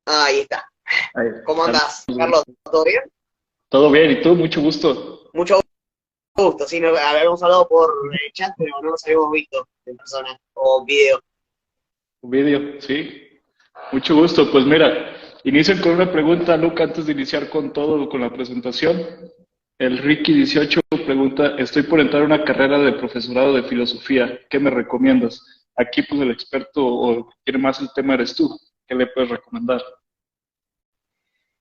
Ahí está. Ahí, ¿Cómo andás, saludos. Carlos? ¿Todo bien? Todo bien, ¿y tú? Mucho gusto. Mucho gusto. Sí, habíamos hablado por chat, pero no nos habíamos visto en persona o video. Un vídeo, sí. Mucho gusto. Pues mira, inicio con una pregunta, Luca, antes de iniciar con todo, con la presentación. El Ricky 18 pregunta, estoy por entrar a una carrera de profesorado de filosofía, ¿qué me recomiendas? Aquí pues el experto o quiere más el tema eres tú, ¿qué le puedes recomendar?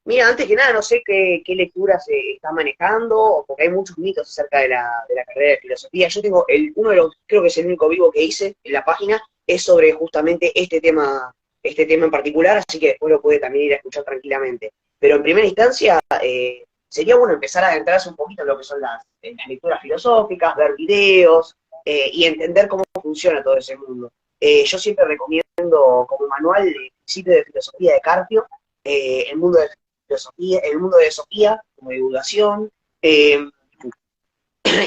Mira, antes que nada, no sé qué lecturas se está manejando, o porque hay muchos mitos acerca de la carrera de filosofía. Yo tengo uno de los, creo que es el único vivo que hice en la página, es sobre justamente este tema en particular, así que después lo puede también ir a escuchar tranquilamente. Pero en primera instancia, sería bueno empezar a adentrarse un poquito en lo que son las lecturas filosóficas, ver videos, y entender cómo funciona todo ese mundo. Yo siempre recomiendo como manual el principio de filosofía de Carpio, el mundo de filosofía, el mundo de Sofía, como divulgación, eh,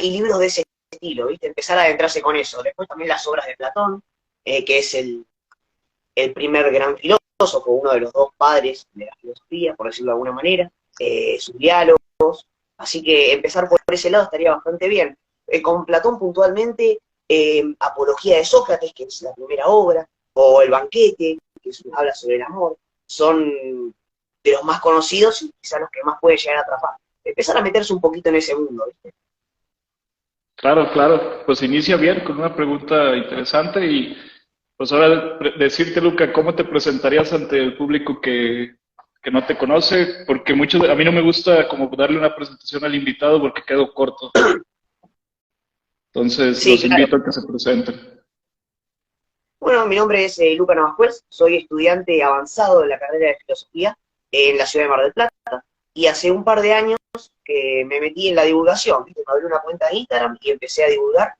y libros de ese estilo, ¿viste? Empezar a adentrarse con eso. Después también las obras de Platón, que es el primer gran filósofo, uno de los dos padres de la filosofía, por decirlo de alguna manera, sus diálogos. Así que empezar por ese lado estaría bastante bien. Con Platón puntualmente, Apología de Sócrates, que es la primera obra, o El banquete, habla sobre el amor, son de los más conocidos y quizás los que más puede llegar a atrapar. Empezar a meterse un poquito en ese mundo, ¿viste? Claro, claro, pues inicia bien con una pregunta interesante y pues ahora decirte, Luca, ¿cómo te presentarías ante el público que no te conoce? Porque a mí no me gusta como darle una presentación al invitado porque quedo corto. Entonces Sí, los claro. invito a que se presenten. Bueno, mi nombre es Luca Navascuez, soy estudiante avanzado de la carrera de filosofía en la ciudad de Mar del Plata, y hace un par de años que me metí en la divulgación, ¿viste? Me abrí una cuenta de Instagram y empecé a divulgar,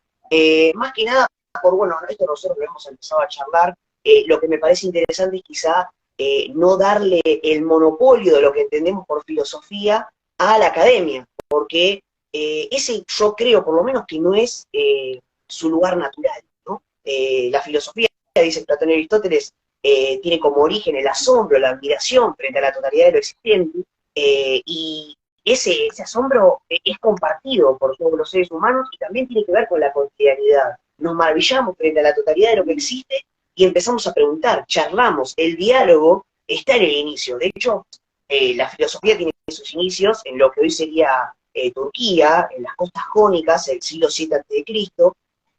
más que nada bueno, esto nosotros lo hemos empezado a charlar, lo que me parece interesante es quizá no darle el monopolio de lo que entendemos por filosofía a la academia, porque ese yo creo por lo menos que no es su lugar natural, ¿no? La filosofía, dice Platón y Aristóteles, tiene como origen el asombro, la admiración frente a la totalidad de lo existente, y ese asombro es compartido por todos los seres humanos y también tiene que ver con la cotidianidad. Nos maravillamos frente a la totalidad de lo que existe y empezamos a preguntar, charlamos, el diálogo está en el inicio. De hecho, la filosofía tiene sus inicios en lo que hoy sería Turquía, en las costas jónicas, el siglo 7 a.C.,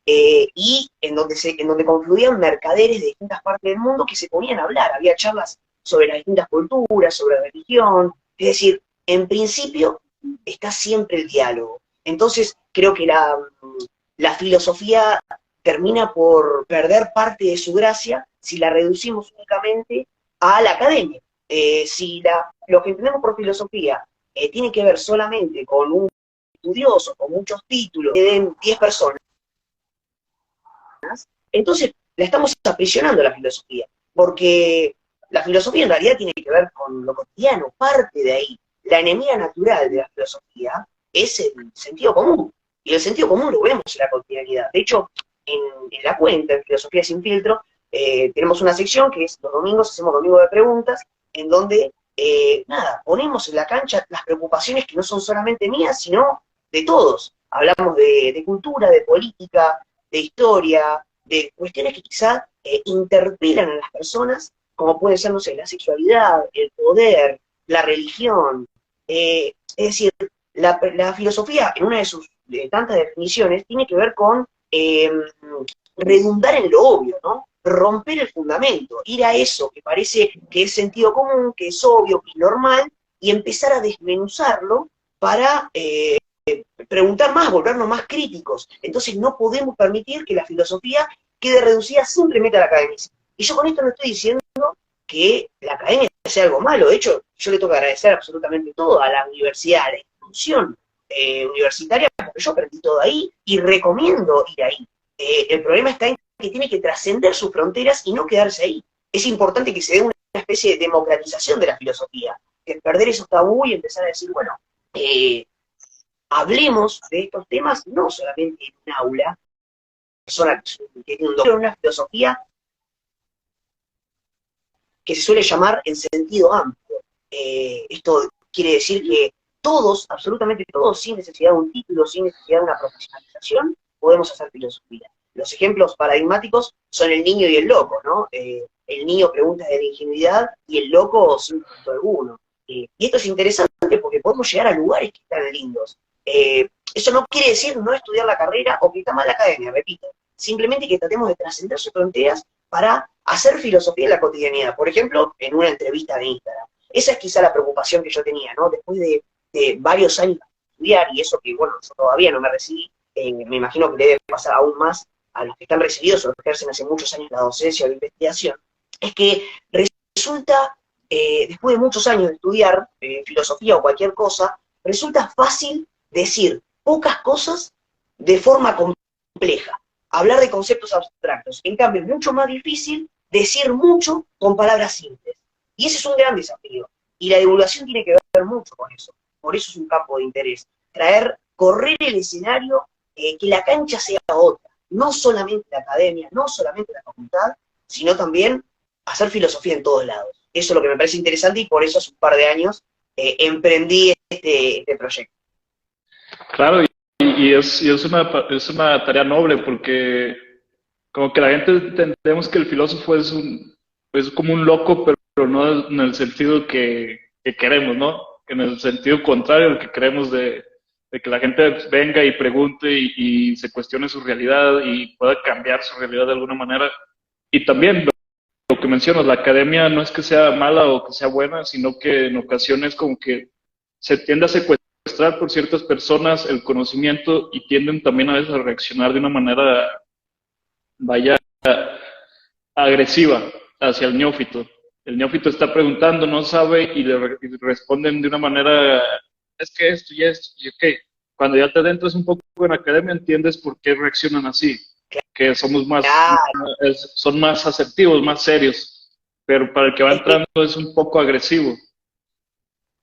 y en donde confluían mercaderes de distintas partes del mundo que se ponían a hablar. Había charlas sobre las distintas culturas, sobre religión. Es decir, en principio está siempre el diálogo. Entonces, creo que la filosofía termina por perder parte de su gracia si la reducimos únicamente a la academia. Si lo que entendemos por filosofía tiene que ver solamente con un estudioso, con muchos títulos, que den 10 personas, entonces la estamos aprisionando a la filosofía, porque la filosofía en realidad tiene que ver con lo cotidiano, parte de ahí. La enemiga natural de la filosofía es el sentido común, y el sentido común lo vemos en la cotidianidad. De hecho, en la cuenta, en Filosofía Sin Filtro, tenemos una sección que es los domingos, hacemos domingo de preguntas, en donde, nada, ponemos en la cancha las preocupaciones que no son solamente mías, sino de todos. Hablamos de cultura, de política, de historia, de cuestiones que quizá interpelan a las personas, como puede ser, no sé, la sexualidad, el poder, la religión. Es decir, la filosofía, en una de sus tantas definiciones, tiene que ver con redundar en lo obvio, ¿no? Romper el fundamento, ir a eso que parece que es sentido común, que es obvio, que es normal, y empezar a desmenuzarlo para preguntar más, volvernos más críticos. Entonces no podemos permitir que la filosofía quede reducida simplemente a la academia. Y yo con esto no estoy diciendo que la academia sea algo malo. De hecho, yo le tengo que agradecer absolutamente todo a la universidad, a la institución universitaria, porque yo aprendí todo ahí y recomiendo ir ahí. El problema está en que tiene que trascender sus fronteras y no quedarse ahí. Es importante que se dé una especie de democratización de la filosofía, que perder esos tabú y empezar a decir, bueno, hablemos de estos temas no solamente en un aula, persona que tiene un doctor en una filosofía, que se suele llamar en sentido amplio. Esto quiere decir que todos, absolutamente todos, sin necesidad de un título, sin necesidad de una profesionalización, podemos hacer filosofía. Los ejemplos paradigmáticos son el niño y el loco, ¿no? El niño pregunta de la ingenuidad y el loco sin punto alguno. Y esto es interesante porque podemos llegar a lugares que están lindos. Eso no quiere decir no estudiar la carrera o que está mal la academia, repito. Simplemente que tratemos de trascender sus fronteras para hacer filosofía en la cotidianidad. Por ejemplo, en una entrevista de Instagram. Esa es quizá la preocupación que yo tenía, ¿no? Después de varios años de estudiar, y eso que, bueno, yo todavía no me recibí, me imagino que le debe pasar aún más a los que están recibidos o los que ejercen hace muchos años la docencia o la investigación, es que resulta, después de muchos años de estudiar filosofía o cualquier cosa, resulta fácil decir pocas cosas de forma compleja, hablar de conceptos abstractos. En cambio, es mucho más difícil decir mucho con palabras simples. Y ese es un gran desafío. Y la divulgación tiene que ver mucho con eso. Por eso es un campo de interés. Correr el escenario, que la cancha sea otra. No solamente la academia, no solamente la facultad, sino también hacer filosofía en todos lados. Eso es lo que me parece interesante y por eso hace un par de años emprendí este proyecto. Claro, y es una tarea noble porque como que la gente entendemos que el filósofo es como un loco, pero no en el sentido que queremos, ¿no? En el sentido contrario, el que queremos de que la gente venga y pregunte y se cuestione su realidad y pueda cambiar su realidad de alguna manera. Y también lo que mencionas, la academia no es que sea mala o que sea buena, sino que en ocasiones como que se tiende a secuestrar por ciertas personas el conocimiento y tienden también a veces a reaccionar de una manera, vaya, agresiva hacia el neófito. El neófito está preguntando, no sabe y y responden de una manera, es que esto y esto, y ok. Cuando ya te adentras un poco en la academia entiendes por qué reaccionan así, que somos son más asertivos, más serios, pero para el que va entrando es un poco agresivo.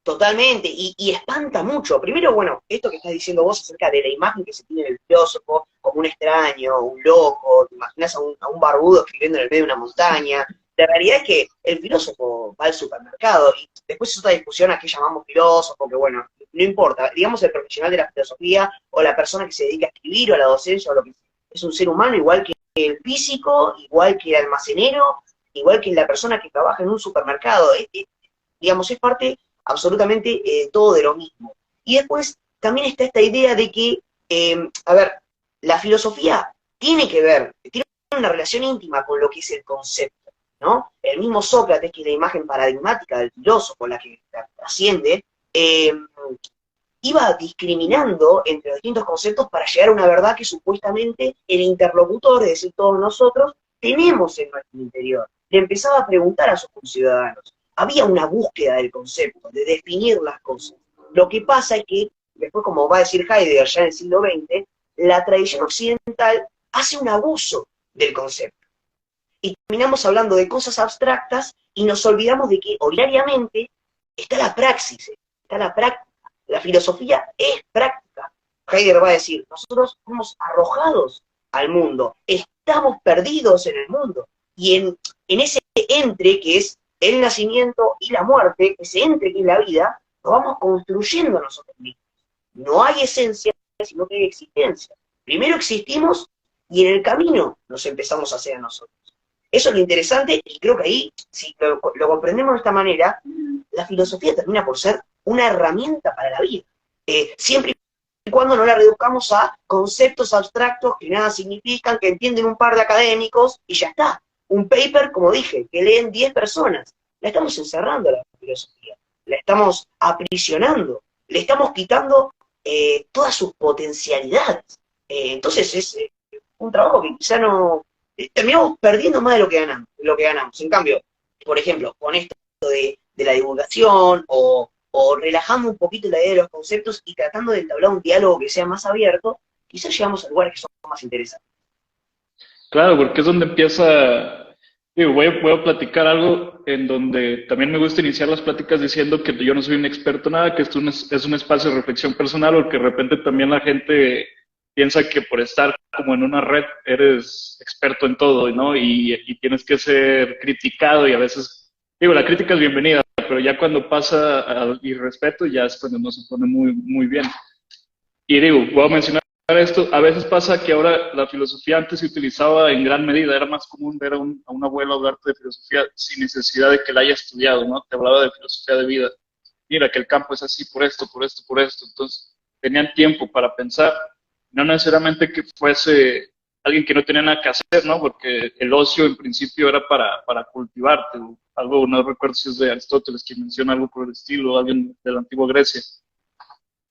Totalmente, y espanta mucho. Primero, bueno, esto que estás diciendo vos acerca de la imagen que se tiene del filósofo como un extraño, un loco, te imaginas a un barbudo escribiendo en el medio de una montaña. La realidad es que el filósofo va al supermercado y después es otra discusión a qué llamamos filósofo, que bueno, no importa. Digamos el profesional de la filosofía o la persona que se dedica a escribir o a la docencia o lo que sea. Es un ser humano igual que el físico, igual que el almacenero, igual que la persona que trabaja en un supermercado. Digamos, es parte absolutamente todo de lo mismo. Y después también está esta idea de que, a ver, la filosofía tiene una relación íntima con lo que es el concepto, ¿no? El mismo Sócrates, que es la imagen paradigmática del filósofo, la que trasciende, iba discriminando entre los distintos conceptos para llegar a una verdad que supuestamente el interlocutor, es decir, todos nosotros, tenemos en nuestro interior. Le empezaba a preguntar a sus conciudadanos. Había una búsqueda del concepto, de definir las cosas. Lo que pasa es que, después como va a decir Heidegger ya en el siglo XX, la tradición occidental hace un abuso del concepto. Y terminamos hablando de cosas abstractas y nos olvidamos de que ordinariamente está la praxis, está la práctica. La filosofía es práctica. Heidegger va a decir, nosotros somos arrojados al mundo, estamos perdidos en el mundo. Y en ese entre que es el nacimiento y la muerte, ese entre que es la vida, lo vamos construyendo nosotros mismos. No hay esencia, sino que hay existencia. Primero existimos y en el camino nos empezamos a hacer a nosotros. Eso es lo interesante y creo que ahí, si lo comprendemos de esta manera, la filosofía termina por ser una herramienta para la vida. Siempre y cuando no la reduzcamos a conceptos abstractos que nada significan, que entienden un par de académicos y ya está. Un paper, como dije, que leen 10 personas. La estamos encerrando a la filosofía, la estamos aprisionando, le estamos quitando todas sus potencialidades. Entonces es un trabajo que quizá no... terminamos perdiendo más de lo que ganamos. En cambio, por ejemplo, con esto de la divulgación o relajando un poquito la idea de los conceptos y tratando de entablar un diálogo que sea más abierto, quizás llegamos a lugares que son más interesantes. Claro, porque es donde empieza, digo, voy a platicar algo en donde también me gusta iniciar las pláticas diciendo que yo no soy un experto en nada, que esto es un espacio de reflexión personal, porque de repente también la gente piensa que por estar como en una red eres experto en todo, ¿no? Y tienes que ser criticado y a veces Digo, la crítica es bienvenida, pero ya cuando pasa al irrespeto, ya es cuando no se pone muy, muy bien. Y digo, voy a mencionar esto, a veces pasa que ahora la filosofía antes se utilizaba en gran medida, era más común ver a un abuelo hablarte de filosofía sin necesidad de que la haya estudiado, ¿no? Te hablaba de filosofía de vida. Mira, que el campo es así por esto, por esto, por esto. Entonces, tenían tiempo para pensar, no necesariamente que fuese alguien que no tenía nada que hacer, ¿no? Porque el ocio en principio era para cultivarte, algo, no recuerdo si es de Aristóteles, que menciona algo por el estilo, alguien de la antigua Grecia.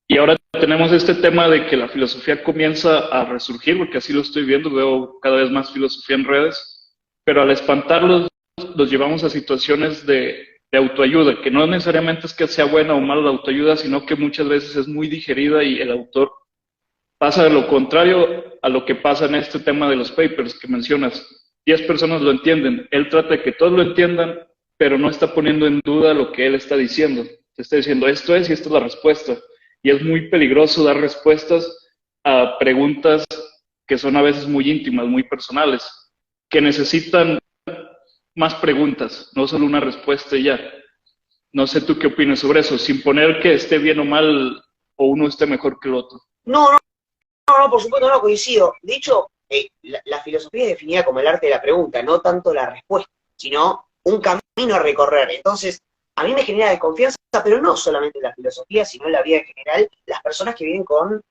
Y ahora tenemos este tema de que la filosofía comienza a resurgir, porque así lo estoy viendo, veo cada vez más filosofía en redes, pero al espantarlos los llevamos a situaciones de autoayuda, que no necesariamente es que sea buena o mala la autoayuda, sino que muchas veces es muy digerida y el autor pasa de lo contrario a lo que pasa en este tema de los papers que mencionas. 10 personas lo entienden, él trata de que todos lo entiendan, pero no está poniendo en duda lo que él está diciendo. Te está diciendo esto es y esta es la respuesta. Y es muy peligroso dar respuestas a preguntas que son a veces muy íntimas, muy personales, que necesitan más preguntas, no solo una respuesta y ya. No sé tú qué opinas sobre eso, sin poner que esté bien o mal o uno esté mejor que el otro. No, no, no, por supuesto no coincido. De hecho, la filosofía es definida como el arte de la pregunta, no tanto la respuesta, sino un camino a recorrer. Entonces, a mí me genera desconfianza, pero no solamente en la filosofía, sino en la vida en general, las personas que vienen con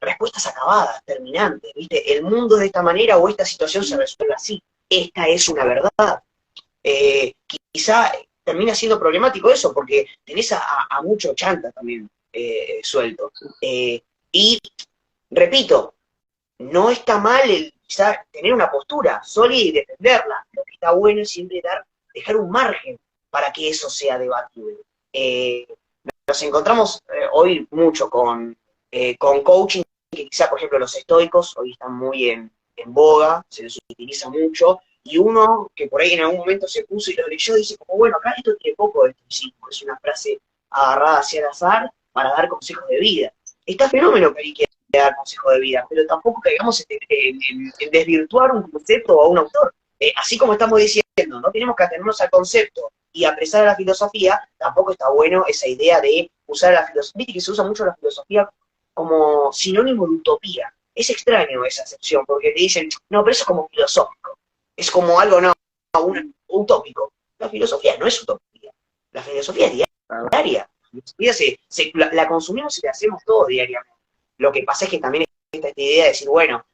respuestas acabadas, terminantes, ¿viste? El mundo es de esta manera o esta situación se resuelve así. Esta es una verdad. Eh, Quizá termina siendo problemático eso, porque tenés a mucho chanta también suelto. Y repito, no está mal el quizá tener una postura sólida y defenderla. Lo que está bueno es siempre dejar un margen para que eso sea debatible. Eh, Nos encontramos hoy mucho con coaching, que quizá, por ejemplo, los estoicos hoy están muy en boga, se les utiliza mucho, y uno que por ahí en algún momento se puso y lo leyó, dice como, bueno, acá esto tiene poco de estoicismo, es una frase agarrada hacia el azar para dar consejos de vida. Está fenómeno que hay que dar consejos de vida, pero tampoco caigamos en desvirtuar un concepto o a un autor. Así como estamos diciendo, no tenemos que atenernos al concepto y apresar a la filosofía, tampoco está bueno esa idea de usar la filosofía. Viste que se usa mucho la filosofía como sinónimo de utopía. Es extraño esa acepción, porque te dicen, no, pero eso es como filosófico, es como algo no, utópico. La filosofía no es utopía, la filosofía es diaria. La filosofía la consumimos y la hacemos todo diariamente. Lo que pasa es que también está esta idea de decir, bueno,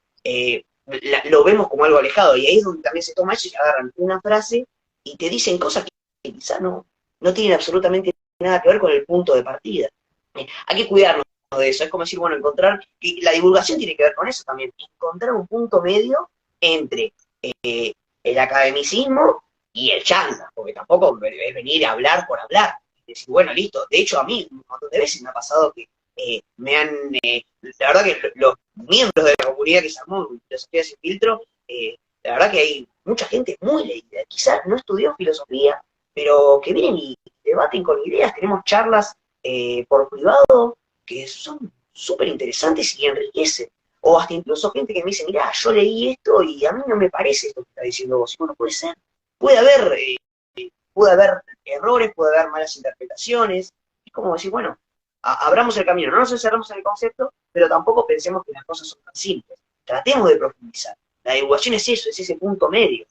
lo vemos como algo alejado, y ahí es donde también se toma eso y agarran una frase y te dicen cosas que quizás no tienen absolutamente nada que ver con el punto de partida. Hay que cuidarnos de eso, es como decir, bueno, encontrar, y la divulgación tiene que ver con eso también, encontrar un punto medio entre el academicismo y el chanta, porque tampoco es venir a hablar por hablar, y decir, bueno, listo, de hecho a mí un montón de veces me ha pasado que la verdad que los miembros de la comunidad que se armó en Filosofía Sin Filtro, la verdad que hay mucha gente muy leída, quizás no estudió filosofía, pero que vienen y debaten con ideas, tenemos charlas por privado que son súper interesantes y enriquecen. O hasta incluso gente que me dice, mirá, yo leí esto y a mí no me parece esto que está diciendo vos. Y bueno, puede ser. Puede haber, puede haber errores, puede haber malas interpretaciones. Es como decir, bueno, abramos el camino, no nos encerramos en el concepto, pero tampoco pensemos que las cosas son tan simples. Tratemos de profundizar. La divulgación es eso, es ese punto medio.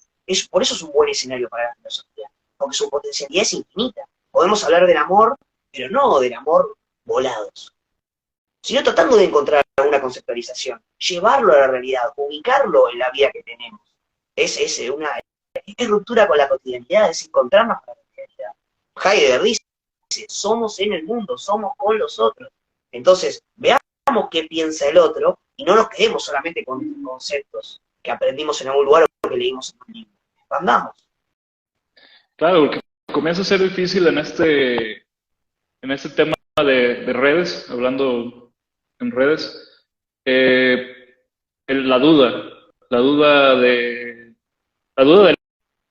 Por eso es un buen escenario para la filosofía, porque su potencialidad es infinita. Podemos hablar del amor, pero no del amor volados, sino tratando de encontrar una conceptualización, llevarlo a la realidad, ubicarlo en la vida que tenemos. Es ruptura con la cotidianidad, es encontrarnos con la cotidianidad. Heidegger dice, somos en el mundo, somos con los otros. Entonces, veamos qué piensa el otro y no nos quedemos solamente con conceptos que aprendimos en algún lugar o que leímos en un libro. Expandamos. Claro, porque comienza a ser difícil en este tema de redes, hablando en redes, la duda, la duda de, la duda del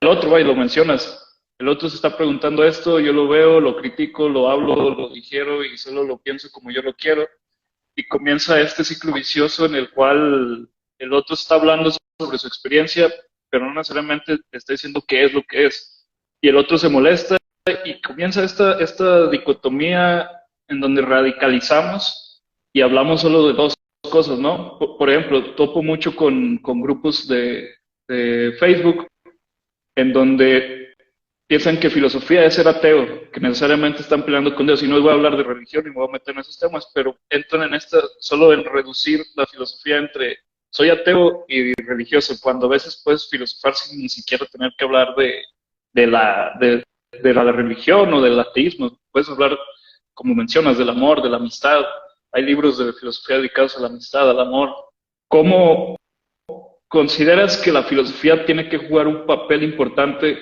otro, vaya, lo mencionas. El otro se está preguntando esto, yo lo veo, lo critico, lo hablo, lo digiero y solo lo pienso como yo lo quiero. Y comienza este ciclo vicioso en el cual el otro está hablando sobre su experiencia, pero no necesariamente está diciendo qué es lo que es. y el otro se molesta y comienza esta dicotomía en donde radicalizamos y hablamos solo de dos cosas, ¿no? Por ejemplo, topo mucho con grupos de Facebook en donde piensan que filosofía es ser ateo, que necesariamente están peleando con Dios, y no voy a hablar de religión y me voy a meter en esos temas, pero entran en esta, solo en reducir la filosofía entre soy ateo y religioso, cuando a veces puedes filosofar sin ni siquiera tener que hablar de de la religión o del ateísmo, puedes hablar, como mencionas, del amor, de la amistad, hay libros de filosofía dedicados a la amistad, al amor. ¿Cómo consideras que la filosofía tiene que jugar un papel importante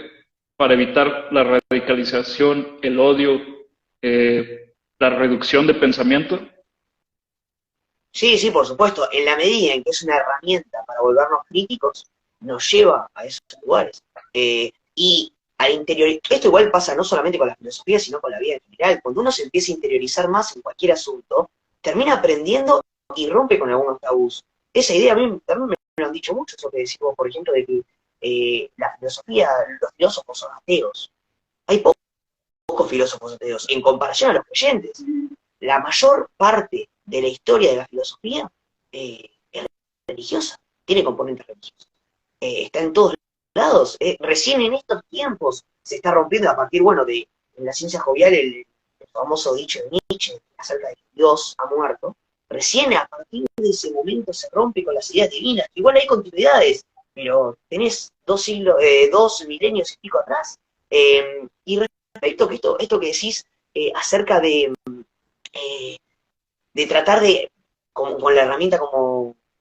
para evitar la radicalización, el odio, la reducción de pensamiento? Sí, sí, por supuesto, en la medida en que es una herramienta para volvernos críticos, nos lleva a esos lugares. Y al interior, esto igual pasa no solamente con la filosofía, sino con la vida en general. Cuando uno se empieza a interiorizar más en cualquier asunto, termina aprendiendo y rompe con algunos tabús. Esa idea a mí también me lo han dicho mucho, eso que decimos, por ejemplo, de que la filosofía, los filósofos son ateos. Hay pocos filósofos ateos en comparación a los creyentes. La mayor parte de la historia de la filosofía es religiosa, tiene componentes religiosos. Está en todos lados. Recién en estos tiempos se está rompiendo a partir, bueno, de en la ciencia jovial el famoso dicho de Nietzsche acerca de que Dios ha muerto. Recién a partir de ese momento se rompe con las ideas divinas. Igual hay continuidades, pero tenés 2 siglos, 2 milenios y pico atrás. Y respecto a esto que decís acerca eh, de tratar de, con la herramienta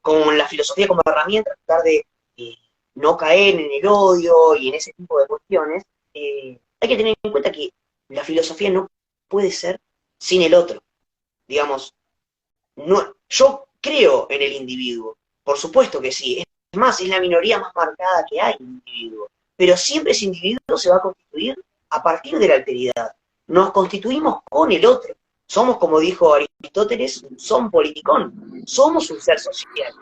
con la filosofía como herramienta, tratar de eh, no caer en el odio y en ese tipo de cuestiones, hay que tener en cuenta que la filosofía no puede ser sin el otro. Digamos, no, yo creo en el individuo, por supuesto que sí, es más, es la minoría más marcada que hay en el individuo, pero siempre ese individuo se va a constituir a partir de la alteridad. Nos constituimos con el otro. Somos, como dijo Aristóteles, son politicón, somos un ser social.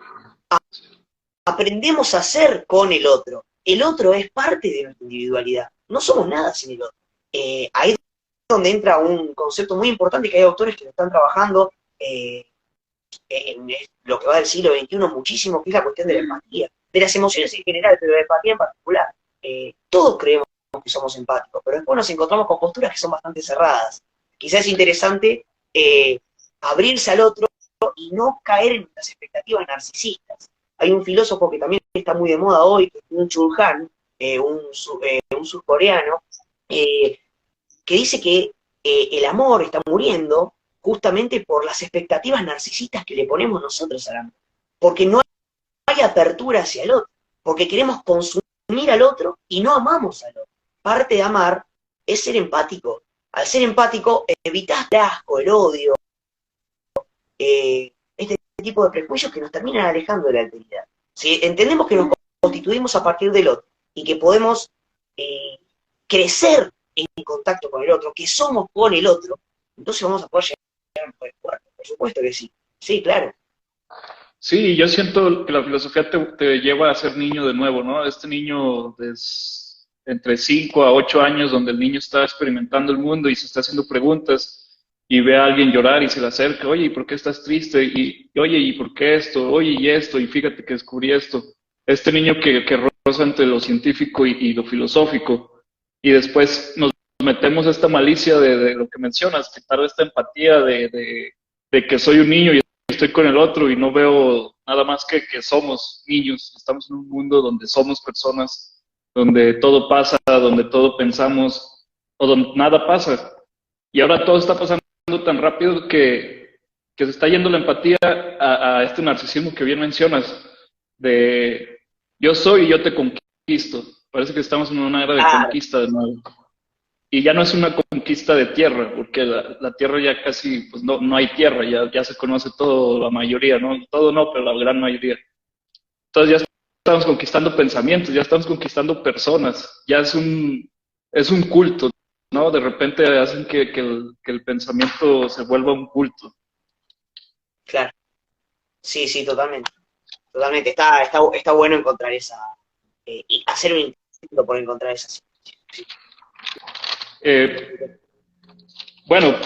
Aprendemos a ser con el otro. El otro es parte de nuestra individualidad. No somos nada sin el otro. Ahí es donde entra un concepto muy importante que hay autores que lo están trabajando en lo que va del siglo XXI muchísimo, que es la cuestión de la empatía, de las emociones en general, pero de la empatía en particular. Todos creemos que somos empáticos, pero después nos encontramos con posturas que son bastante cerradas. Quizás es interesante abrirse al otro y no caer en nuestras expectativas narcisistas. Hay un filósofo que también está muy de moda hoy, que es Byung-Chul Han, un surcoreano, eh, que dice que el amor está muriendo justamente por las expectativas narcisistas que le ponemos nosotros al amor. Porque no hay apertura hacia el otro, porque queremos consumir al otro y no amamos al otro. Parte de amar es ser empático. Al ser empático evitas el asco, el odio, este tipo de prejuicios que nos terminan alejando de la alteridad. Si entendemos que nos constituimos a partir del otro y que podemos eh, crecer en contacto con el otro, que somos con el otro, entonces vamos a poder llegar a mejores puertos. Por supuesto que sí. Sí, claro. Sí, yo siento que la filosofía te lleva a ser niño de nuevo, ¿no? Este niño de entre 5 a 8 años, donde el niño está experimentando el mundo y se está haciendo preguntas y ve a alguien llorar y se le acerca, oye, ¿y por qué estás triste? Y oye, ¿y por qué esto? Oye, ¿y esto? Y fíjate que descubrí esto. Este niño que roza entre lo científico y lo filosófico. Y después nos metemos a esta malicia de lo que mencionas, quitar esta empatía de que soy un niño y estoy con el otro y no veo nada más que somos niños, estamos en un mundo donde somos personas, donde todo pasa, donde todo pensamos, o donde nada pasa. Y ahora todo está pasando tan rápido que se está yendo la empatía a este narcisismo que bien mencionas, de yo soy y yo te conquisto. Parece que estamos en una era de Claro, conquista de nuevo. Y ya no es una conquista de tierra, porque la tierra ya casi, pues no hay tierra, ya se conoce todo, la mayoría, ¿no? Todo no, pero la gran mayoría. Entonces ya estamos conquistando pensamientos, ya estamos conquistando personas, ya es un culto, ¿no? De repente hacen que el pensamiento se vuelva un culto. claro. Sí, sí, totalmente. Totalmente. Está bueno encontrar esa, y hacer un intento por encontrar esa situación. Sí. Eh, bueno,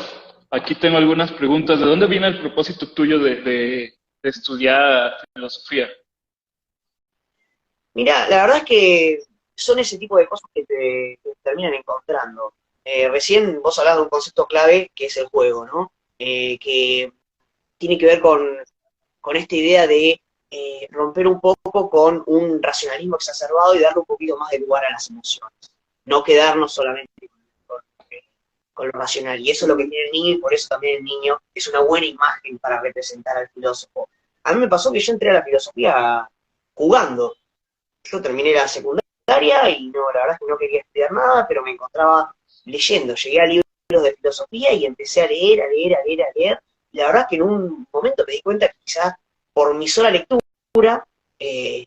aquí tengo algunas preguntas. ¿De dónde viene el propósito tuyo de estudiar filosofía? Mira, la verdad es que son ese tipo de cosas que te terminan encontrando. Recién vos hablabas de un concepto clave que es el juego, ¿no? Que tiene que ver con esta idea de romper un poco con un racionalismo exacerbado y darle un poquito más de lugar a las emociones. No quedarnos solamente con lo racional. Y eso es lo que tiene el niño y por eso también el niño es una buena imagen para representar al filósofo. A mí me pasó que yo entré a la filosofía jugando. Yo terminé la secundaria y no, la verdad es que no quería estudiar nada, pero me encontraba leyendo. Llegué a libros de filosofía y empecé a leer, a leer, a leer, a leer. Y la verdad es que en un momento me di cuenta que quizás por mi sola lectura eh,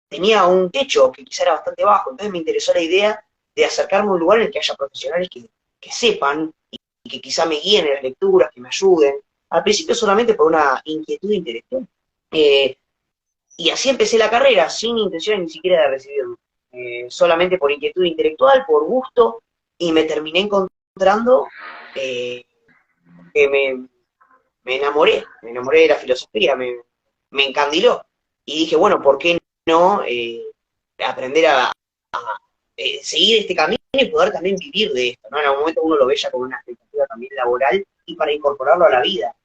tenía un techo que quizá era bastante bajo. Entonces me interesó la idea de acercarme a un lugar en el que haya profesionales que sepan y que quizá me guíen en las lecturas, que me ayuden. Al principio solamente por una inquietud intelectual. Eh, y así empecé la carrera, sin intención ni siquiera de recibirme. Solamente por inquietud intelectual, por gusto, y me terminé encontrando eh, que me enamoré de la filosofía, me encandiló. Y dije, bueno, ¿por qué no aprender a seguir este camino y poder también vivir de esto? ¿No? En algún momento uno lo ve ya como una expectativa también laboral y para incorporarlo a la vida.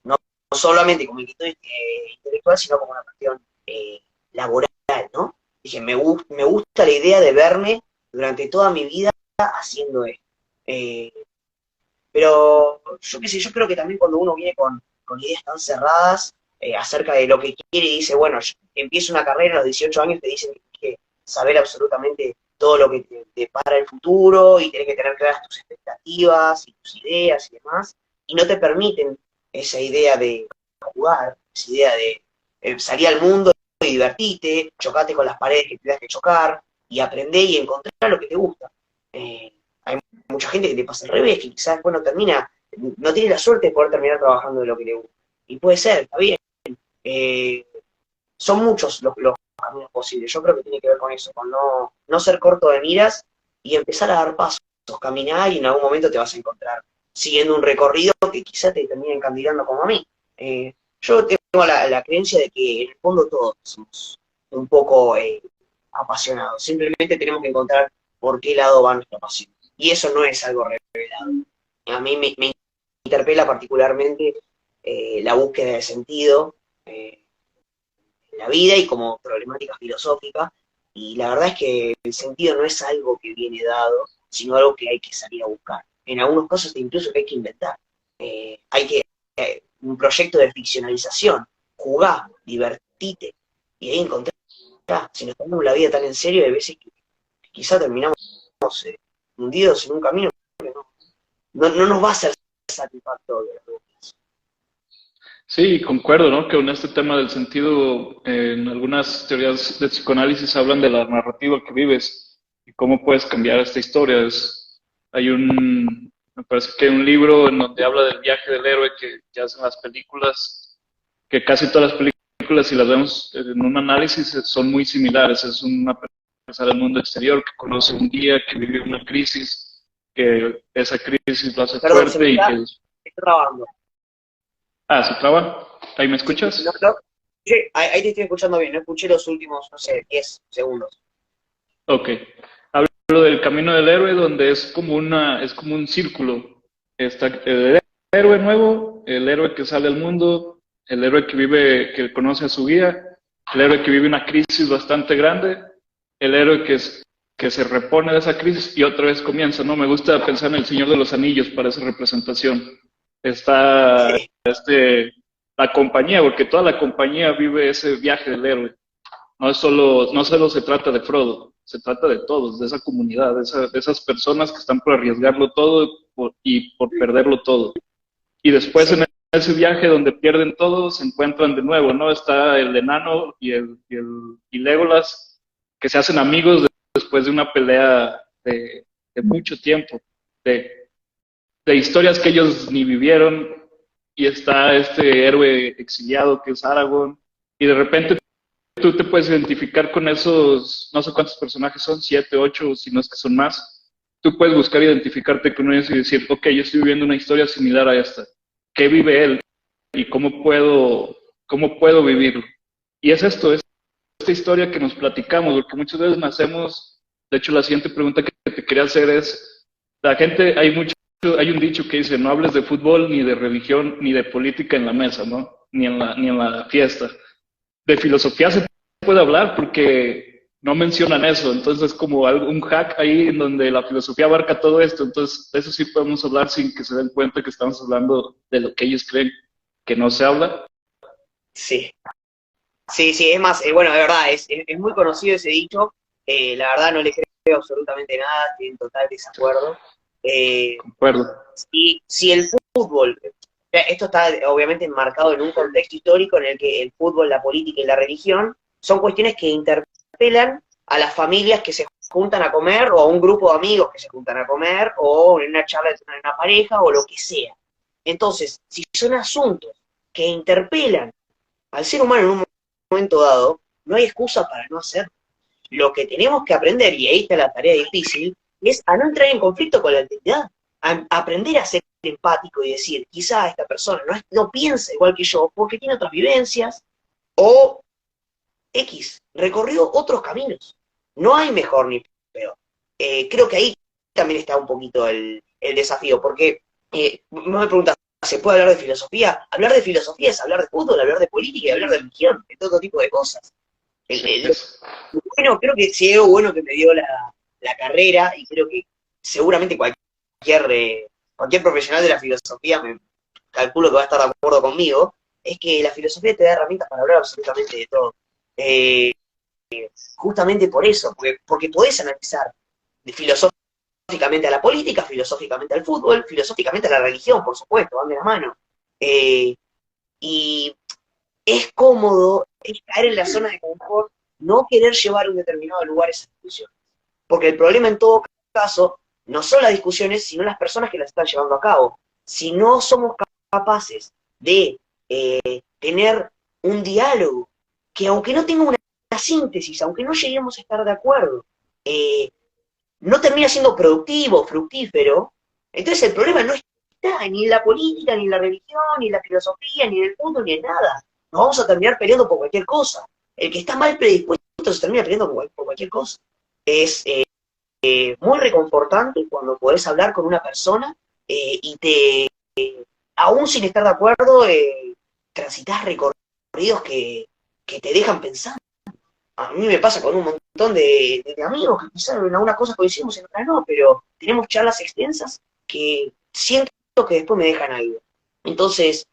No, no solamente como inquietud intelectual, sino como una cuestión laboral, ¿no? Dije, me gusta la idea de verme durante toda mi vida haciendo esto. Eh, pero yo qué sé, yo creo que también cuando uno viene con ideas tan cerradas acerca de lo que quiere y dice, bueno, yo empiezo una carrera a los 18 años, te dicen que tienes que saber absolutamente todo lo que te para el futuro y tienes que tener claras tus expectativas y tus ideas y demás, y no te permiten esa idea de jugar, esa idea de salir al mundo y divertirte, chocate con las paredes que tengas que chocar y aprender y encontrar lo que te gusta. Eh, Mucha gente que te pasa al revés, que quizás después no termina, no tiene la suerte de poder terminar trabajando de lo que le gusta. Y puede ser, está bien. Eh, Son muchos los caminos posibles. Yo creo que tiene que ver con eso, con no ser corto de miras y empezar a dar pasos, caminar y en algún momento te vas a encontrar siguiendo un recorrido que quizás te termine encandilando como a mí. Yo tengo la creencia de que en el fondo todos somos un poco apasionados. Simplemente tenemos que encontrar por qué lado va nuestra pasión. Y eso no es algo revelado. A mí me interpela particularmente la búsqueda de sentido en la vida y como problemática filosófica. Y la verdad es que el sentido no es algo que viene dado, sino algo que hay que salir a buscar. En algunos casos incluso que hay que inventar. Hay que, un proyecto de ficcionalización, jugar, divertite, y ahí encontrar, si nos tomamos la vida tan en serio, hay veces que quizá terminamos hundidos en un camino que no nos va a ser satisfactorio. Sí, concuerdo, ¿no? Que en este tema del sentido, en algunas teorías de psicoanálisis hablan de la narrativa que vives y cómo puedes cambiar esta historia. Me parece que hay un libro en donde habla del viaje del héroe que hacen las películas, que casi todas las películas, si las vemos en un análisis, son muy similares. Es una persona del mundo exterior que conoce un día, que vive una crisis, que esa crisis lo hace Perdón, se me fuerte y que... está trabando. Ah, ¿se traba? ¿Ahí me Sí, no, escuchas? no. Sí, ahí te estoy escuchando bien, no escuché los últimos, no sé, 10 segundos. Ok. Hablo del camino del héroe donde es como un círculo. Está el héroe nuevo, el héroe que sale al mundo, el héroe que vive, que conoce a su guía, el héroe que vive una crisis bastante grande, el héroe que se repone de esa crisis y otra vez comienza, ¿no? Me gusta pensar en el Señor de los Anillos para esa representación. Está Sí, la compañía, porque toda la compañía vive ese viaje del héroe. No solo se trata de Frodo, se trata de todos, de esa comunidad, de esas personas que están por arriesgarlo todo y por perderlo todo. Y después en sí, ese viaje donde pierden todo, se encuentran de nuevo, ¿no? Está el enano y Legolas, que se hacen amigos después de una pelea de mucho tiempo, de, de historias que ellos ni vivieron, y está este héroe exiliado que es Aragorn, y de repente tú te puedes identificar con esos, no sé cuántos personajes son, 7, 8, si no es que son más, tú puedes buscar identificarte con ellos y decir, ok, yo estoy viviendo una historia similar a esta. ¿Qué vive él? ¿Y cómo puedo vivirlo? Y es esto, es esta historia que nos platicamos, porque muchas veces nacemos, de hecho la siguiente pregunta que te quería hacer es, la gente, hay un dicho que dice, no hables de fútbol, ni de religión, ni de política en la mesa, ¿no? Ni en la fiesta. De filosofía se puede hablar porque no mencionan eso, entonces es como un hack ahí en donde la filosofía abarca todo esto, entonces de eso sí podemos hablar sin que se den cuenta que estamos hablando de lo que ellos creen que no se habla. Sí, sí, es más, bueno, de verdad, es muy conocido ese dicho, la verdad no le creo absolutamente nada, estoy en total desacuerdo. Eh, Concuerdo. si el fútbol, esto está obviamente enmarcado en un contexto histórico en el que el fútbol, la política y la religión son cuestiones que interpelan a las familias que se juntan a comer o a un grupo de amigos que se juntan a comer o en una charla de una pareja o lo que sea. Entonces, si son asuntos que interpelan al ser humano en un momento dado, no hay excusa para no hacerlo. Lo que tenemos que aprender, y ahí está la tarea difícil, es a no entrar en conflicto con la alternidad, a aprender a ser empático y decir, quizá esta persona no piensa igual que yo porque tiene otras vivencias, o X, recorrió otros caminos. No hay mejor ni peor. Creo que ahí también está un poquito el desafío, porque me preguntas, ¿se puede hablar de filosofía? Hablar de filosofía es hablar de fútbol, hablar de política y hablar de religión, de todo tipo de cosas. Lo bueno, creo que sí, algo bueno que me dio la carrera, y creo que seguramente cualquier profesional de la filosofía me calculo que va a estar de acuerdo conmigo, es que la filosofía te da herramientas para hablar absolutamente de todo. Eh, Justamente por eso, porque podés analizar filosóficamente a la política, filosóficamente al fútbol, filosóficamente a la religión, por supuesto, van de la mano. Eh, y es cómodo, es caer en la zona de confort, no querer llevar a un determinado lugar esa discusión. Porque el problema en todo caso no son las discusiones, sino las personas que las están llevando a cabo. Si no somos capaces de tener un diálogo que aunque no tenga una síntesis, aunque no lleguemos a estar de acuerdo, no termina siendo productivo, fructífero, entonces el problema no está ni en la política, ni en la religión, ni en la filosofía, ni en el mundo, ni en nada. Nos vamos a terminar peleando por cualquier cosa. El que está mal predispuesto se termina peleando por cualquier cosa. Es muy reconfortante cuando podés hablar con una persona y aún sin estar de acuerdo, transitas recorridos que te dejan pensando. A mí me pasa con un montón de amigos que quizás en algunas cosas coincidimos, en otras no, pero tenemos charlas extensas que siento que después me dejan algo. Entonces,